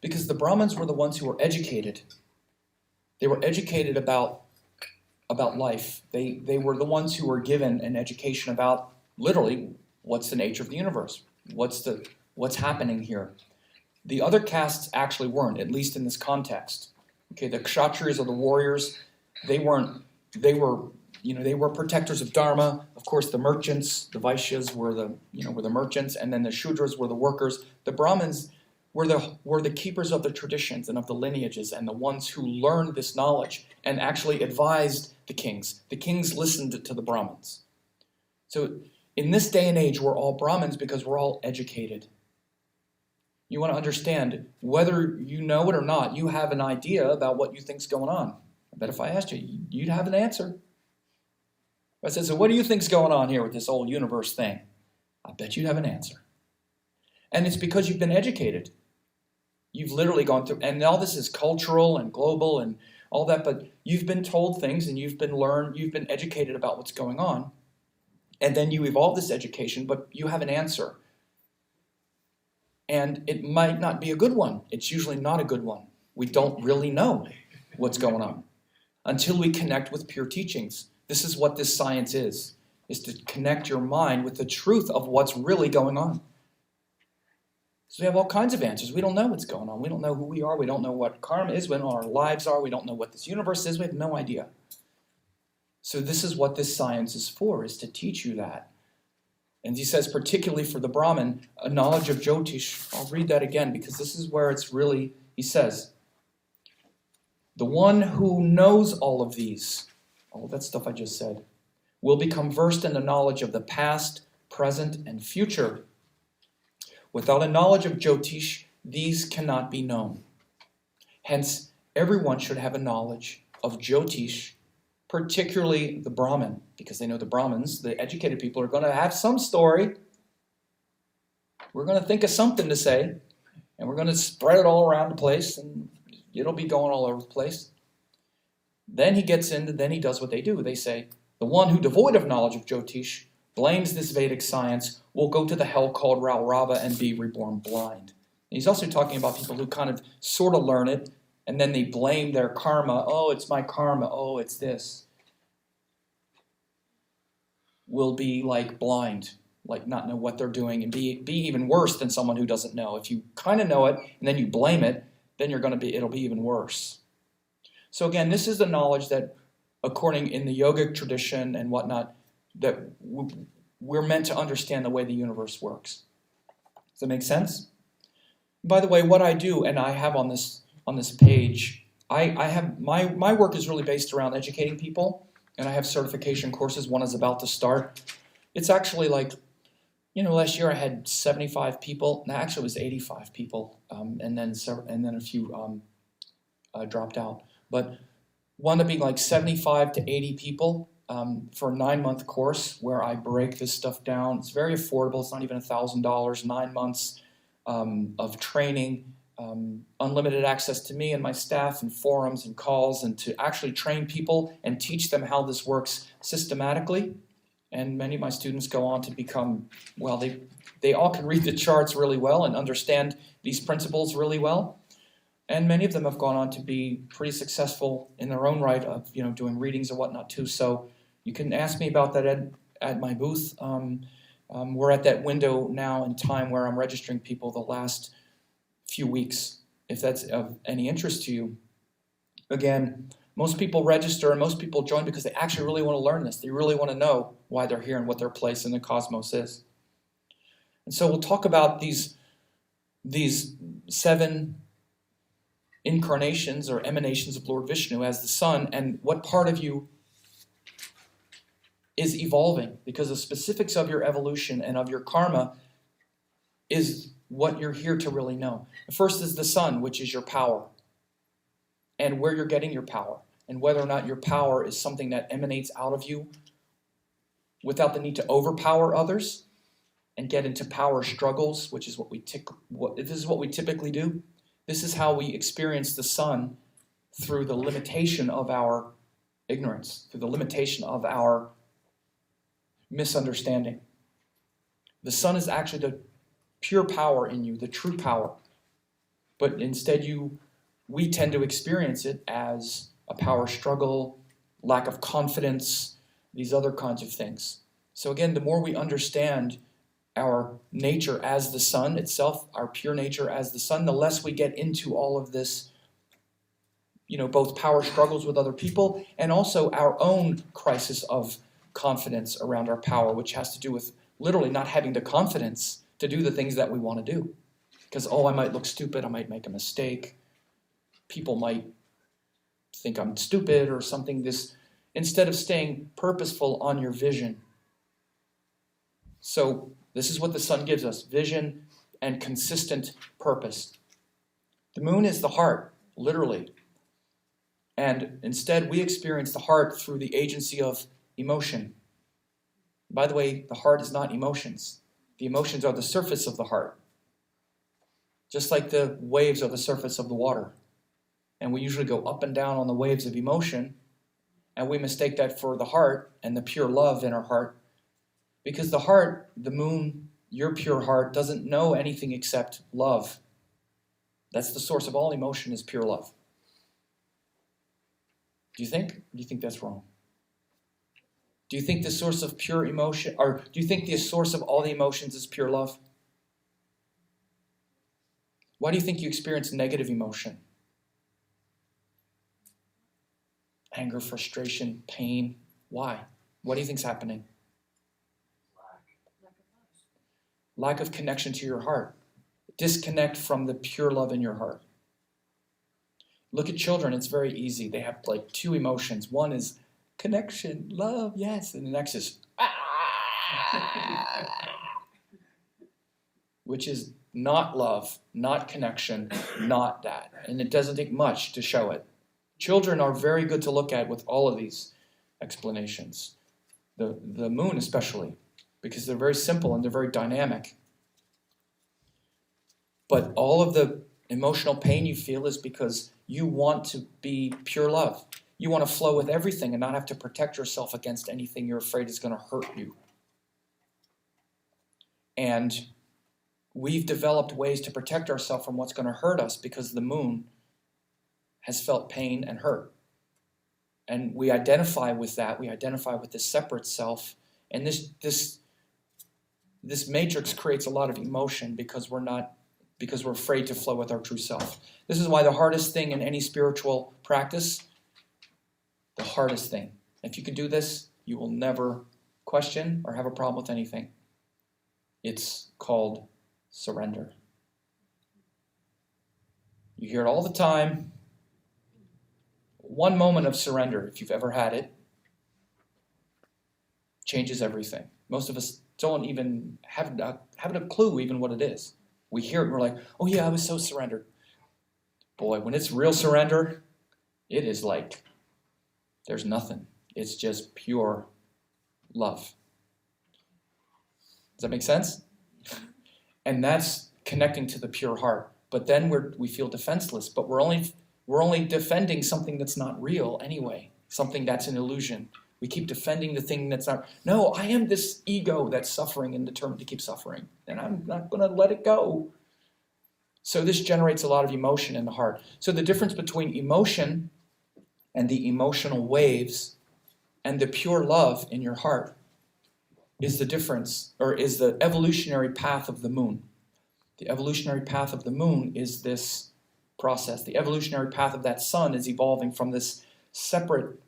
Because the Brahmins were the ones who were educated. They were educated about life. They were the ones who were given an education about, literally, what's the nature of the universe? What's happening here? The other castes actually weren't, at least in this context. Okay, the Kshatriyas or the warriors, they were protectors of Dharma. Of course, the merchants, the Vaishyas were the merchants, and then the Shudras were the workers. The Brahmins were the keepers of the traditions and of the lineages, and the ones who learned this knowledge and actually advised the kings. The kings listened to the Brahmins. So in this day and age, we're all Brahmins because we're all educated. You want to understand, whether you know it or not, you have an idea about what you think's going on. I bet if I asked you, you'd have an answer. If I said, so what do you think's going on here with this whole universe thing? I bet you'd have an answer. And it's because you've been educated. You've literally gone through, and all this is cultural and global and all that, but you've been told things and you've been educated about what's going on. And then you evolve this education, but you have an answer. And it might not be a good one. It's usually not a good one. We don't really know what's going on until we connect with pure teachings. This is what this science is to connect your mind with the truth of what's really going on. So we have all kinds of answers. We don't know what's going on. We don't know who we are. We don't know what karma is. We don't know what our lives are. We don't know what this universe is. We have no idea. So this is what this science is for, is to teach you that. And he says, particularly for the Brahmin, a knowledge of Jyotish. I'll read that again because this is where it's really, he says, the one who knows all of these, all that stuff I just said, will become versed in the knowledge of the past, present, and future. Without a knowledge of Jyotish, these cannot be known. Hence, everyone should have a knowledge of Jyotish, particularly the Brahmin, because they know the Brahmins, the educated people, are going to have some story. We're going to think of something to say, and we're going to spread it all around the place, and it'll be going all over the place. Then he gets into, then he does what they do. They say, the one who, devoid of knowledge of Jyotish, blames this Vedic science, will go to the hell called Raurava and be reborn blind. And he's also talking about people who kind of sort of learn it, and then they blame their karma. Oh, it's my karma. Oh, it's this. Will be like blind, like not know what they're doing, and be even worse than someone who doesn't know. If you kind of know it, and then you blame it, then it'll be even worse. So again, this is the knowledge that, according in the yogic tradition and whatnot, that we're meant to understand the way the universe works. Does that make sense? By the way, what I do, and I have on this page, I have my work is really based around educating people, and I have certification courses. One is about to start. It's actually like, last year I had 75 people. No, actually it was 85 people, and then a few dropped out. But wound up being like 75 to 80 people for a 9-month course where I break this stuff down. It's very affordable. It's not even $1,000. 9 months of training, unlimited access to me and my staff, and forums and calls, and to actually train people and teach them how this works systematically. And many of my students go on to become, well, they all can read the charts really well and understand these principles really well. And many of them have gone on to be pretty successful in their own right of, doing readings and whatnot too. So you can ask me about that at my booth. We're at that window now in time where I'm registering people the last few weeks, if that's of any interest to you. Again, most people register and most people join because they actually really want to learn this. They really want to know why they're here and what their place in the cosmos is. And so we'll talk about these 7 incarnations or emanations of Lord Vishnu as the sun, and what part of you is evolving, because the specifics of your evolution and of your karma is what you're here to really know. The first is the sun, which is your power, and where you're getting your power, and whether or not your power is something that emanates out of you without the need to overpower others and get into power struggles, which is what this is what we typically do. This is how we experience the sun, through the limitation of our ignorance, through the limitation of our misunderstanding. The sun is actually the pure power in you, the true power. But instead we tend to experience it as a power struggle, lack of confidence, these other kinds of things. So again, the more we understand our nature as the sun itself, our pure nature as the sun, the less we get into all of this, both power struggles with other people and also our own crisis of confidence around our power, which has to do with literally not having the confidence to do the things that we want to do. Because, I might look stupid, I might make a mistake, people might think I'm stupid or something. Instead of staying purposeful on your vision. So this is what the sun gives us: vision and consistent purpose. The moon is the heart, literally. And instead, we experience the heart through the agency of emotion. By the way, the heart is not emotions. The emotions are the surface of the heart. Just like the waves are the surface of the water. And we usually go up and down on the waves of emotion, and we mistake that for the heart and the pure love in our heart. Because the heart, the moon, your pure heart, doesn't know anything except love. That's the source of all emotion, is pure love. Do you think? Or do you think that's wrong? Do you think the source of pure emotion, or do you think the source of all the emotions is pure love? Why do you think you experience negative emotion? Anger, frustration, pain. Why? What do you think's happening? Lack of connection to your heart. Disconnect from the pure love in your heart. Look at children, it's very easy. They have like 2 emotions. One is connection, love, yes. And the next is, which is not love, not connection, not that. And it doesn't take much to show it. Children are very good to look at with all of these explanations. The moon especially, because they're very simple and they're very dynamic. But all of the emotional pain you feel is because you want to be pure love. You want to flow with everything and not have to protect yourself against anything you're afraid is going to hurt you. And we've developed ways to protect ourselves from what's going to hurt us because the moon has felt pain and hurt. And we identify with that. We identify with this separate self. And this matrix creates a lot of emotion because we're afraid to flow with our true self. This is why the hardest thing in any spiritual practice, the hardest thing, if you can do this, you will never question or have a problem with anything. It's called surrender. You hear it all the time. One moment of surrender, if you've ever had it, changes everything. Most of us don't even have a clue even what it is. We hear it and we're like, oh yeah, I was so surrendered. Boy, when it's real surrender, it is like there's nothing. It's just pure love. Does that make sense? And that's connecting to the pure heart. But then we feel defenseless, but we're only defending something that's not real anyway, something that's an illusion. We keep defending the thing that's not. No, I am this ego that's suffering and determined to keep suffering, and I'm not going to let it go. So this generates a lot of emotion in the heart. So the difference between emotion and the emotional waves and the pure love in your heart is the difference, or is the evolutionary path of the moon. The evolutionary path of the moon is this process. The evolutionary path of that sun is evolving from this separate,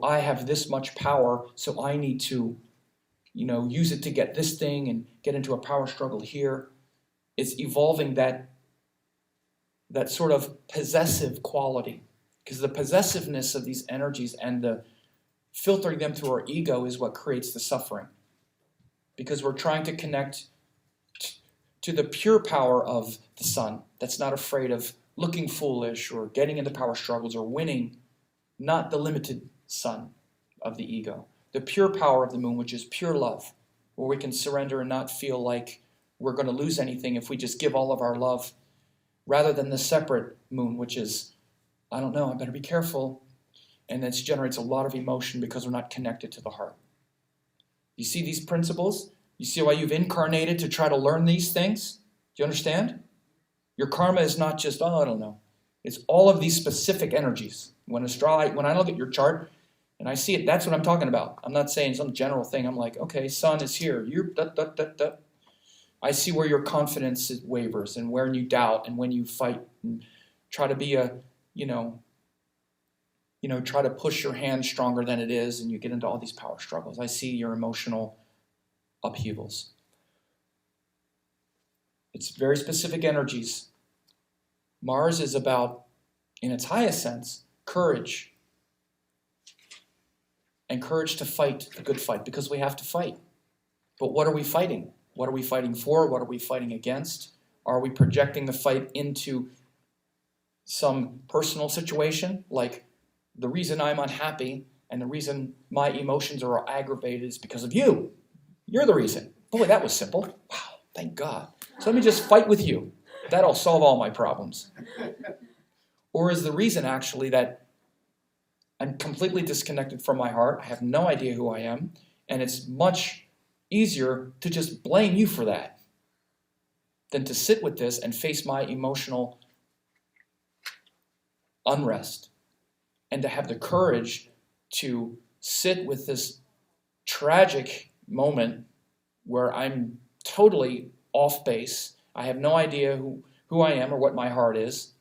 I have this much power, so I need to, use it to get this thing and get into a power struggle here. It's evolving that sort of possessive quality, because the possessiveness of these energies and the filtering them through our ego is what creates the suffering. Because we're trying to connect to the pure power of the sun that's not afraid of looking foolish or getting into power struggles or winning, not the limited sun of the ego. The pure power of the moon, which is pure love, where we can surrender and not feel like we're going to lose anything if we just give all of our love, rather than the separate moon, which is, I don't know, I better be careful. And it generates a lot of emotion because we're not connected to the heart. You see these principles? You see why you've incarnated to try to learn these things? Do you understand? Your karma is not just, I don't know. It's all of these specific energies. When I look at your chart and I see it, that's what I'm talking about. I'm not saying some general thing. I'm like, okay, sun is here. I see where your confidence wavers and where you doubt and when you fight and try to be try to push your hand stronger than it is, and you get into all these power struggles. I see your emotional upheavals. It's very specific energies. Mars is about, in its highest sense, courage. And courage to fight the good fight, because we have to fight. But what are we fighting? What are we fighting for? What are we fighting against? Are we projecting the fight into some personal situation, like the reason I'm unhappy and the reason my emotions are aggravated is because of you? You're the reason. Boy, that was simple. Wow, thank God. So let me just fight with you. That'll solve all my problems. Or is the reason actually that I'm completely disconnected from my heart, I have no idea who I am, and it's much easier to just blame you for that than to sit with this and face my emotional unrest, and to have the courage to sit with this tragic moment where I'm totally off base. I have no idea who I am or what my heart is,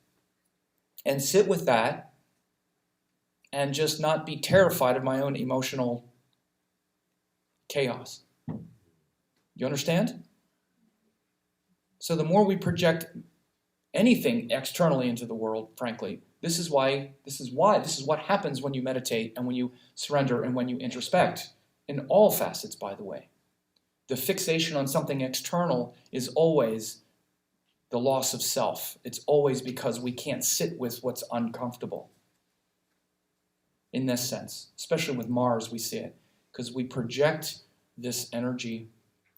and sit with that and just not be terrified of my own emotional chaos. You understand? So the more we project anything externally into the world, frankly, this is what happens when you meditate and when you surrender and when you introspect, in all facets, by the way. The fixation on something external is always the loss of self. It's always because we can't sit with what's uncomfortable. In this sense, especially with Mars, we see it. Because we project this energy,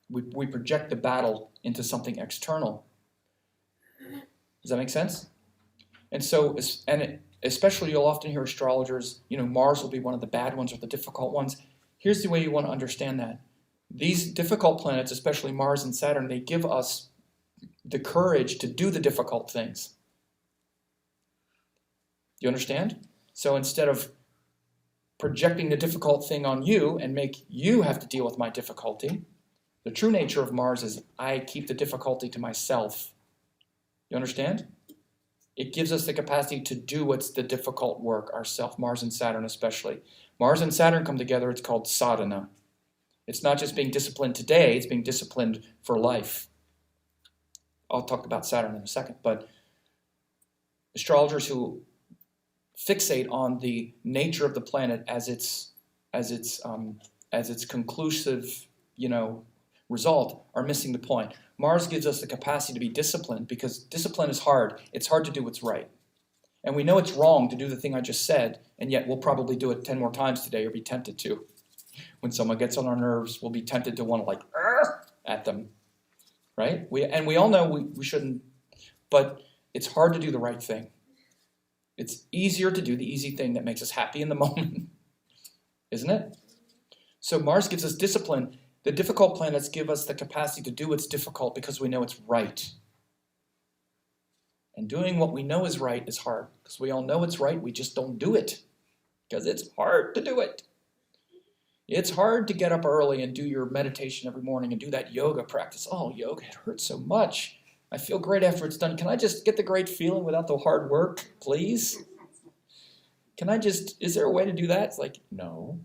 we project the battle into something external. Does that make sense? And so, especially you'll often hear astrologers, Mars will be one of the bad ones or the difficult ones. Here's the way you want to understand that. These difficult planets, especially Mars and Saturn, they give us the courage to do the difficult things. Do you understand? So instead of projecting the difficult thing on you and make you have to deal with my difficulty, the true nature of Mars is I keep the difficulty to myself. You understand? It gives us the capacity to do what's the difficult work ourselves, Mars and Saturn especially. Mars and Saturn come together, it's called sadhana. It's not just being disciplined today, it's being disciplined for life. I'll talk about Saturn in a second, but astrologers who fixate on the nature of the planet as its conclusive, result are missing the point. Mars gives us the capacity to be disciplined because discipline is hard. It's hard to do what's right. And we know it's wrong to do the thing I just said, and yet we'll probably do it 10 more times today or be tempted to. When someone gets on our nerves, we'll be tempted to want to at them, right? We all know we shouldn't, but it's hard to do the right thing. It's easier to do the easy thing that makes us happy in the moment, isn't it? So Mars gives us discipline. The difficult planets give us the capacity to do what's difficult because we know it's right. And doing what we know is right is hard because we all know it's right, we just don't do it because it's hard to do it. It's hard to get up early and do your meditation every morning and do that yoga practice. Oh, yoga, it hurts so much. I feel great after it's done. Can I just get the great feeling without the hard work, please? Is there a way to do that? It's like, no.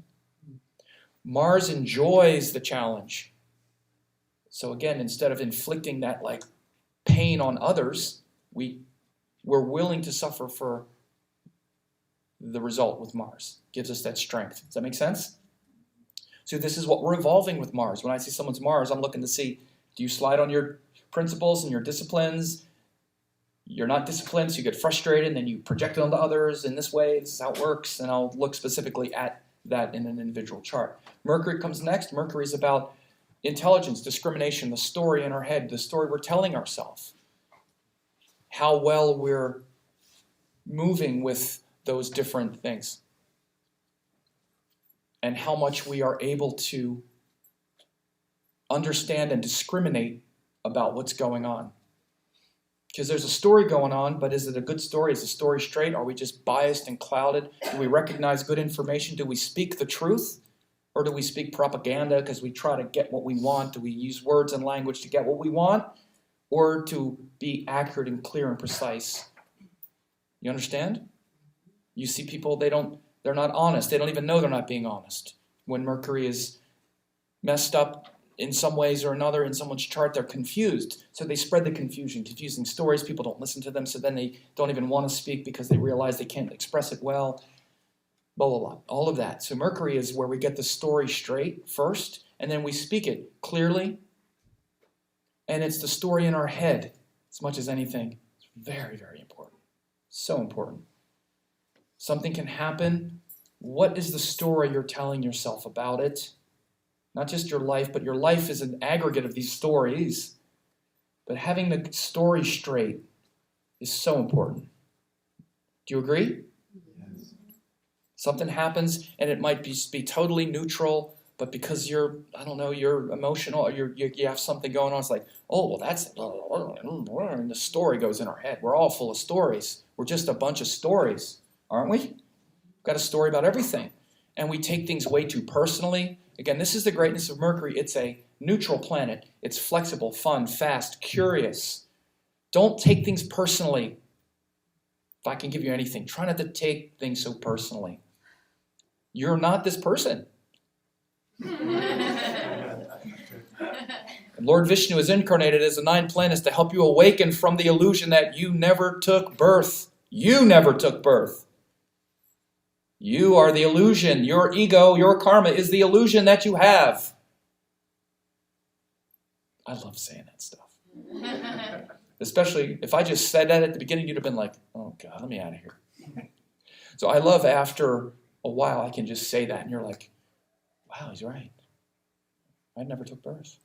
Mars enjoys the challenge. So again, instead of inflicting that pain on others, we're willing to suffer for the result with Mars. Gives us that strength. Does that make sense? So this is what we're evolving with Mars. When I see someone's Mars, I'm looking to see, do you slide on your principles and your disciplines? You're not disciplined, so you get frustrated, and then you project it onto others in this way. This is how it works, and I'll look specifically at that in an individual chart. Mercury comes next. Mercury is about intelligence, discrimination, the story in our head, the story we're telling ourselves, how well we're moving with those different things, and how much we are able to understand and discriminate about what's going on. Because there's a story going on, but is it a good story? Is the story straight? Are we just biased and clouded? Do we recognize good information? Do we speak the truth? Or do we speak propaganda because we try to get what we want? Do we use words and language to get what we want? Or to be accurate and clear and precise? You understand? You see people, they're not honest. They don't even know they're not being honest. When Mercury is messed up in some ways or another in someone's chart, they're confused. So they spread the confusion, confusing stories. People don't listen to them, so then they don't even want to speak because they realize they can't express it well. Blah, blah, blah. All of that. So Mercury is where we get the story straight first, and then we speak it clearly. And it's the story in our head as much as anything. It's very, very important. So important. Something can happen. What is the story you're telling yourself about it? Not just your life, but your life is an aggregate of these stories. But having the story straight is so important. Do you agree? Yes. Something happens, and it might be totally neutral, but because you're emotional, or you have something going on, it's like, oh, well, that's, and the story goes in our head. We're all full of stories. We're just a bunch of stories, aren't we? We've got a story about everything. And we take things way too personally. Again, this is the greatness of Mercury. It's a neutral planet. It's flexible, fun, fast, curious. Don't take things personally. If I can give you anything, try not to take things so personally. You're not this person. Lord Vishnu is incarnated as the 9 planets to help you awaken from the illusion that you never took birth. You never took birth. You are the illusion. Your ego, your karma is the illusion that you have. I love saying that stuff. Especially if I just said that at the beginning, you'd have been like, oh God, let me out of here. So I love after a while, I can just say that and you're like, wow, he's right. I never took birth.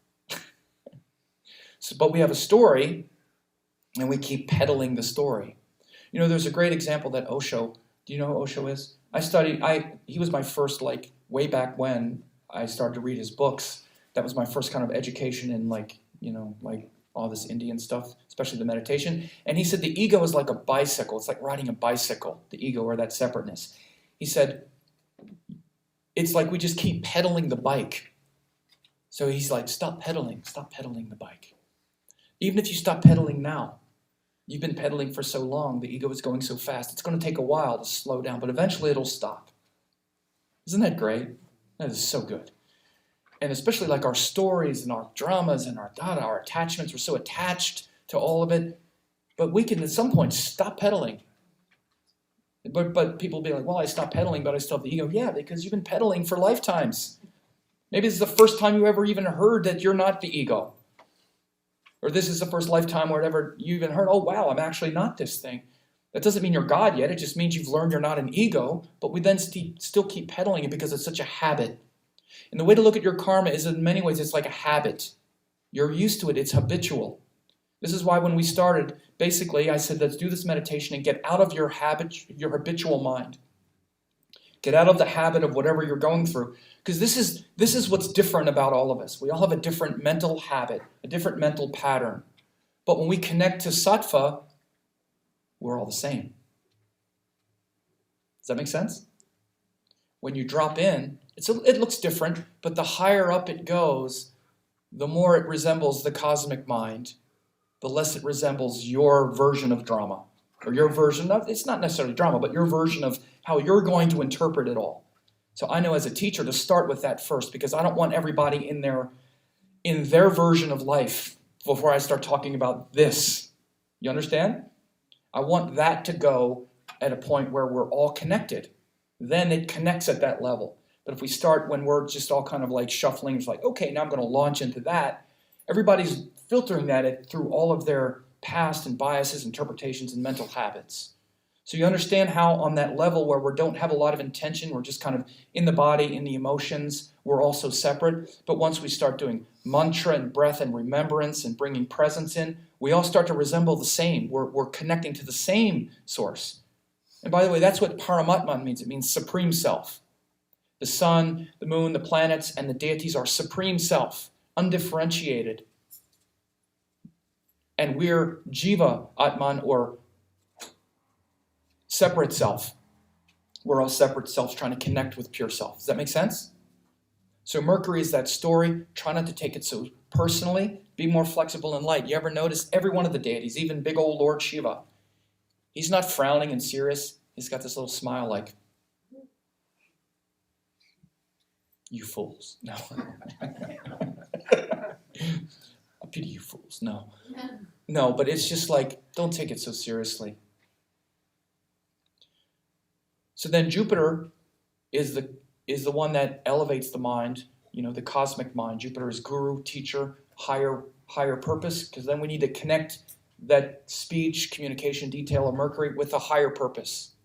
But we have a story and we keep peddling the story. You know, there's a great example that Osho, do you know who Osho is? He was my first, like, way back when I started to read his books. That was my first kind of education in, like, you know, like all this Indian stuff, especially the meditation. And he said the ego is like a bicycle. It's like riding a bicycle, the ego, or that separateness. He said, it's like we just keep pedaling the bike. So he's like, stop pedaling the bike. Even if you stop pedaling now, you've been pedaling for so long, the ego is going so fast, it's going to take a while to slow down, but eventually it'll stop. Isn't that great? That is so good. And especially like our stories and our dramas and our attachments, we're so attached to all of it, but we can at some point stop pedaling. But people be like, well, I stopped pedaling, but I still have the ego. Yeah, because you've been pedaling for lifetimes. Maybe this is the first time you ever even heard that you're not the ego. Or this is the first lifetime or whatever you even heard, oh, wow, I'm actually not this thing. That doesn't mean you're God yet. It just means you've learned you're not an ego, but we then still keep pedaling it because it's such a habit. And the way to look at your karma is in many ways it's like a habit. You're used to it. It's habitual. This is why when we started, basically I said, let's do this meditation and get out of your habitual mind. Get out of the habit of whatever you're going through. Because this is what's different about all of us. We all have a different mental habit, a different mental pattern. But when we connect to sattva, we're all the same. Does that make sense? When you drop in, it looks different, but the higher up it goes, the more it resembles the cosmic mind, the less it resembles your version of drama. Or your version of, it's not necessarily drama, but your version of how you're going to interpret it all. So I know as a teacher to start with that first, because I don't want everybody in their version of life before I start talking about this. You understand? I want that to go at a point where we're all connected. Then it connects at that level. But if we start when we're just all kind of like shuffling, it's like, okay, now I'm going to launch into that. Everybody's filtering that through all of their past and biases, interpretations, and mental habits. So you understand how on that level where we don't have a lot of intention, we're just kind of in the body, in the emotions, we're also separate. But once we start doing mantra and breath and remembrance and bringing presence in, we all start to resemble the same. We're connecting to the same source. And by the way, that's what Paramatman means. It means supreme self. The sun, the moon, the planets, and the deities are supreme self, undifferentiated. And we're Jiva Atman, or separate self. We're all separate selves trying to connect with pure self. Does that make sense? So Mercury is that story. Try not to take it so personally. Be more flexible and light. You ever notice every one of the deities, even big old Lord Shiva, he's not frowning and serious. He's got this little smile like, you fools. No. I pity you fools. No. No, but it's just like, don't take it so seriously. So then Jupiter is the one that elevates the mind, you know, the cosmic mind. Jupiter is guru, teacher, higher purpose, because then we need to connect that speech, communication, detail of Mercury with a higher purpose.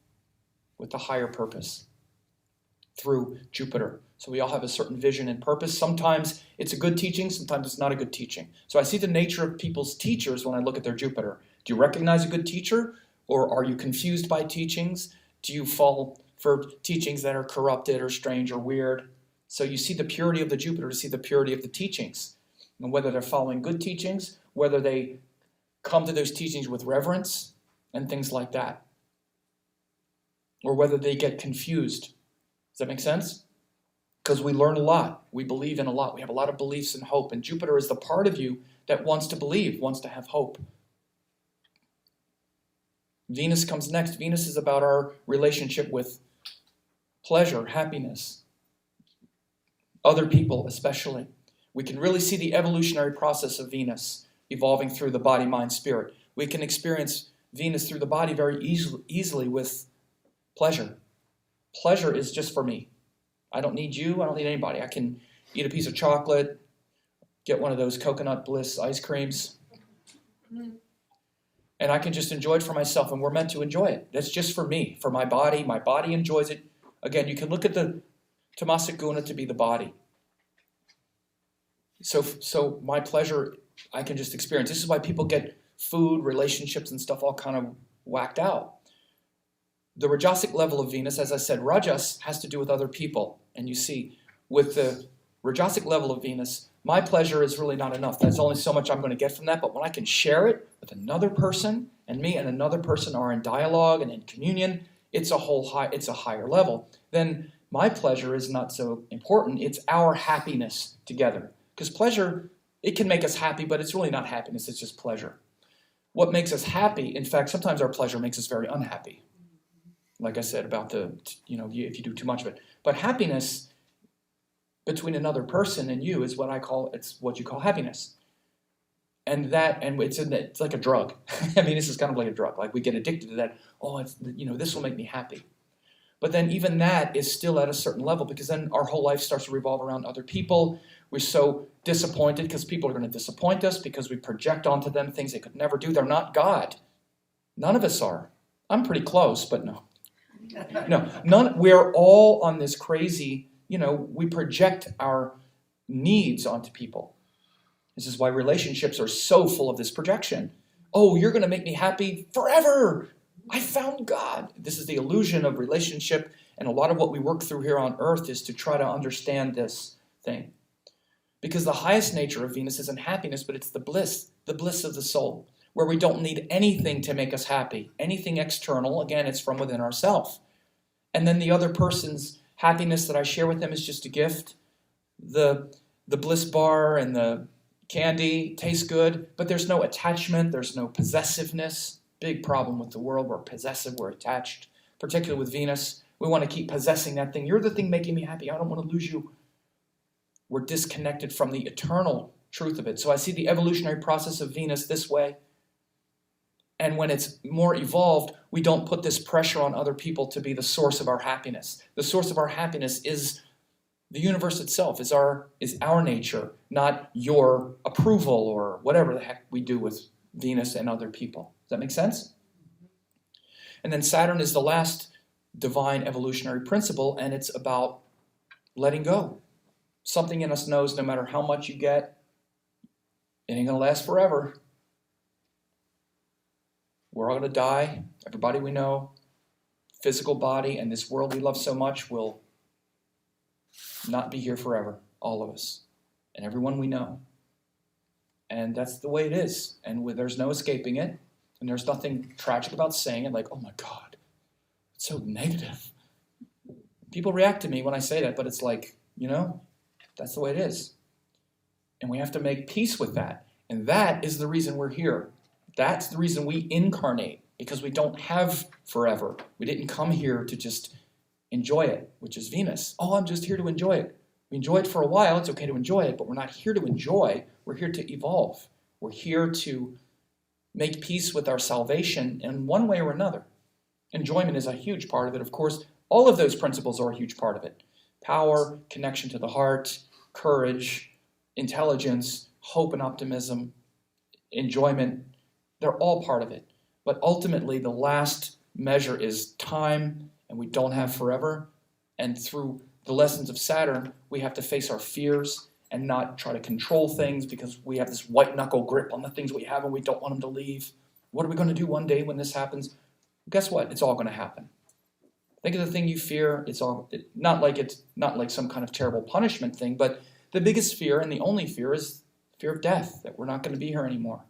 Through Jupiter. So we all have a certain vision and purpose. Sometimes it's a good teaching, sometimes it's not a good teaching. So I see the nature of people's teachers when I look at their Jupiter. Do you recognize a good teacher? Or are you confused by teachings? Do you fall for teachings that are corrupted or strange or weird? So you see the purity of the Jupiter to see the purity of the teachings. And whether they're following good teachings, whether they come to those teachings with reverence and things like that. Or whether they get confused. Does that make sense? Because we learn a lot. We believe in a lot. We have a lot of beliefs and hope. And Jupiter is the part of you that wants to believe, wants to have hope. Venus comes next. Venus is about our relationship with pleasure, happiness, other people especially. We can really see the evolutionary process of Venus evolving through the body, mind, spirit. We can experience Venus through the body very easily with pleasure. Pleasure is just for me. I don't need you. I don't need anybody. I can eat a piece of chocolate, get one of those coconut bliss ice creams, And I can just enjoy it for myself, and we're meant to enjoy it. That's just for me, for my body. My body enjoys it. Again, you can look at the tamasic guna to be the body. So my pleasure, I can just experience. This is why people get food, relationships, and stuff all kind of whacked out. The Rajasic level of Venus, as I said, Rajas has to do with other people. And you see, with the Rajasic level of Venus, my pleasure is really not enough. There's only so much I'm going to get from that. But when I can share it with another person, and me and another person are in dialogue and in communion, it's a higher level. Then my pleasure is not so important. It's our happiness together. Because pleasure, it can make us happy, but it's really not happiness. It's just pleasure. What makes us happy, in fact, sometimes our pleasure makes us very unhappy. Like I said about if you do too much of it. But happiness between another person and you is it's what you call happiness. And it's like a drug. I mean, this is kind of like a drug. Like we get addicted to that. Oh, this will make me happy. But then even that is still at a certain level, because then our whole life starts to revolve around other people. We're so disappointed because people are going to disappoint us because we project onto them things they could never do. They're not God. None of us are. I'm pretty close, but no. No, none. We're all on this crazy, we project our needs onto people. This is why relationships are so full of this projection. Oh, you're going to make me happy forever. I found God. This is the illusion of relationship, and a lot of what we work through here on Earth is to try to understand this thing. Because the highest nature of Venus isn't happiness, but it's the bliss of the soul, where we don't need anything to make us happy. Anything external, again, it's from within ourselves. And then the other person's happiness that I share with them is just a gift. The bliss bar and the candy tastes good, but there's no attachment, there's no possessiveness. Big problem with the world. We're possessive, we're attached, particularly with Venus. We want to keep possessing that thing. You're the thing making me happy. I don't want to lose you. We're disconnected from the eternal truth of it. So I see the evolutionary process of Venus this way. And when it's more evolved, we don't put this pressure on other people to be the source of our happiness. The source of our happiness is the universe itself, is our nature, not your approval or whatever the heck we do with Venus and other people. Does that make sense? And then Saturn is the last divine evolutionary principle, and it's about letting go. Something in us knows no matter how much you get, it ain't going to last forever. We're all going to die. Everybody we know, physical body, and this world we love so much will not be here forever, all of us, and everyone we know. And that's the way it is. And there's no escaping it. And there's nothing tragic about saying it, like, oh my God, it's so negative. People react to me when I say that, but it's like, that's the way it is. And we have to make peace with that. And that is the reason we're here. That's the reason we incarnate, because we don't have forever. We didn't come here to just enjoy it, which is Venus. Oh, I'm just here to enjoy it. We enjoy it for a while. It's okay to enjoy it, but we're not here to enjoy. We're here to evolve. We're here to make peace with our salvation in one way or another. Enjoyment is a huge part of it. Of course, all of those principles are a huge part of it. Power, connection to the heart, courage, intelligence, hope and optimism, enjoyment, they're all part of it. But ultimately, the last measure is time, and we don't have forever. And through the lessons of Saturn, we have to face our fears and not try to control things, because we have this white-knuckle grip on the things we have and we don't want them to leave. What are we going to do one day when this happens? Guess what? It's all going to happen. Think of the thing you fear. Not like some kind of terrible punishment thing, but the biggest fear and the only fear is fear of death, that we're not going to be here anymore.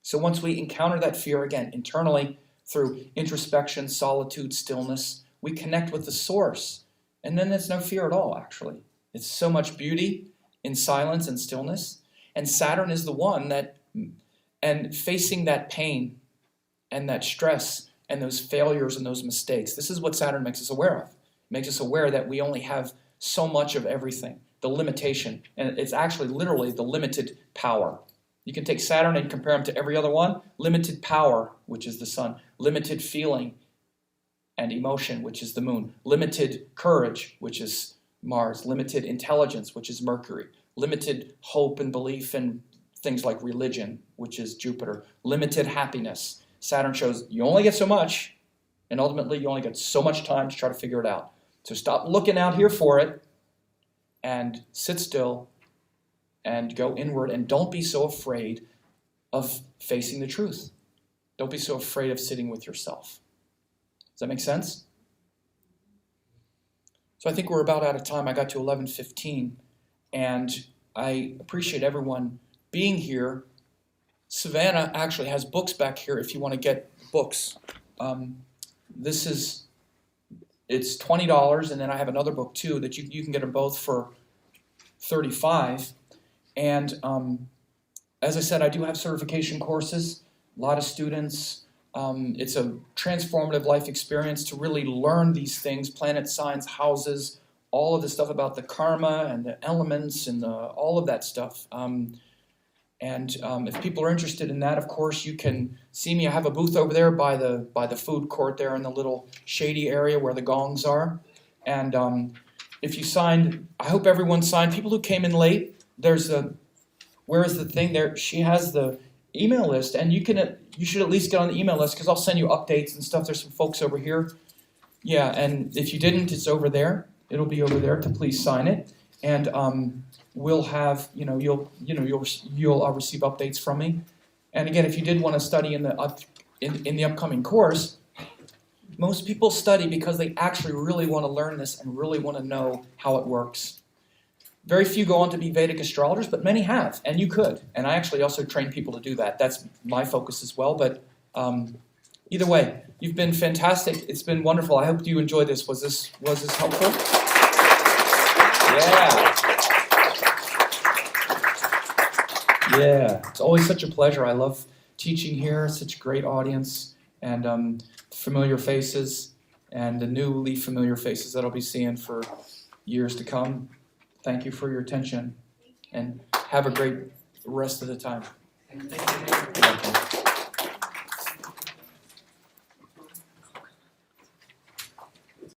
So once we encounter that fear again internally through introspection, solitude, stillness, we connect with the source. And then there's no fear at all, actually. It's so much beauty in silence and stillness. And Saturn is the one and facing that pain and that stress and those failures and those mistakes, this is what Saturn makes us aware of. It makes us aware that we only have so much of everything, the limitation. And it's actually literally the limited power. You can take Saturn and compare him to every other one. Limited power, which is the sun. Limited feeling and emotion, which is the moon. Limited courage, which is Mars. Limited intelligence, which is Mercury. Limited hope and belief and things like religion, which is Jupiter. Limited happiness. Saturn shows you only get so much, and ultimately you only get so much time to try to figure it out. So stop looking out here for it, and sit still, and go inward, and don't be so afraid of facing the truth. Don't be so afraid of sitting with yourself. Does that make sense? So I think we're about out of time. I got to 11:15, and I appreciate everyone being here. Savannah actually has books back here if you want to get books. It's $20, and then I have another book too that you can get them both for $35. And as I said, I do have certification courses, a lot of students. It's a transformative life experience to really learn these things, planet signs, houses, all of the stuff about the karma and the elements and all of that stuff. If people are interested in that, of course, you can see me. I have a booth over there by the food court there in the little shady area where the gongs are. And if you signed, I hope everyone signed. People who came in late, where is the thing there? She has the email list, and you should at least get on the email list because I'll send you updates and stuff. There's some folks over here. Yeah, and if you didn't, it's over there. It'll be over there to please sign it. And we'll have, you'll receive updates from me. And again, if you did want to study in the upcoming course, most people study because they actually really want to learn this and really want to know how it works. Very few go on to be Vedic astrologers, but many have, and you could. And I actually also train people to do that. That's my focus as well. But either way, you've been fantastic. It's been wonderful. I hope you enjoyed this. Was this helpful? Yeah. It's always such a pleasure. I love teaching here. Such a great audience, and familiar faces, and the newly familiar faces that I'll be seeing for years to come. Thank you for your attention, and have a great rest of the time. Thank you.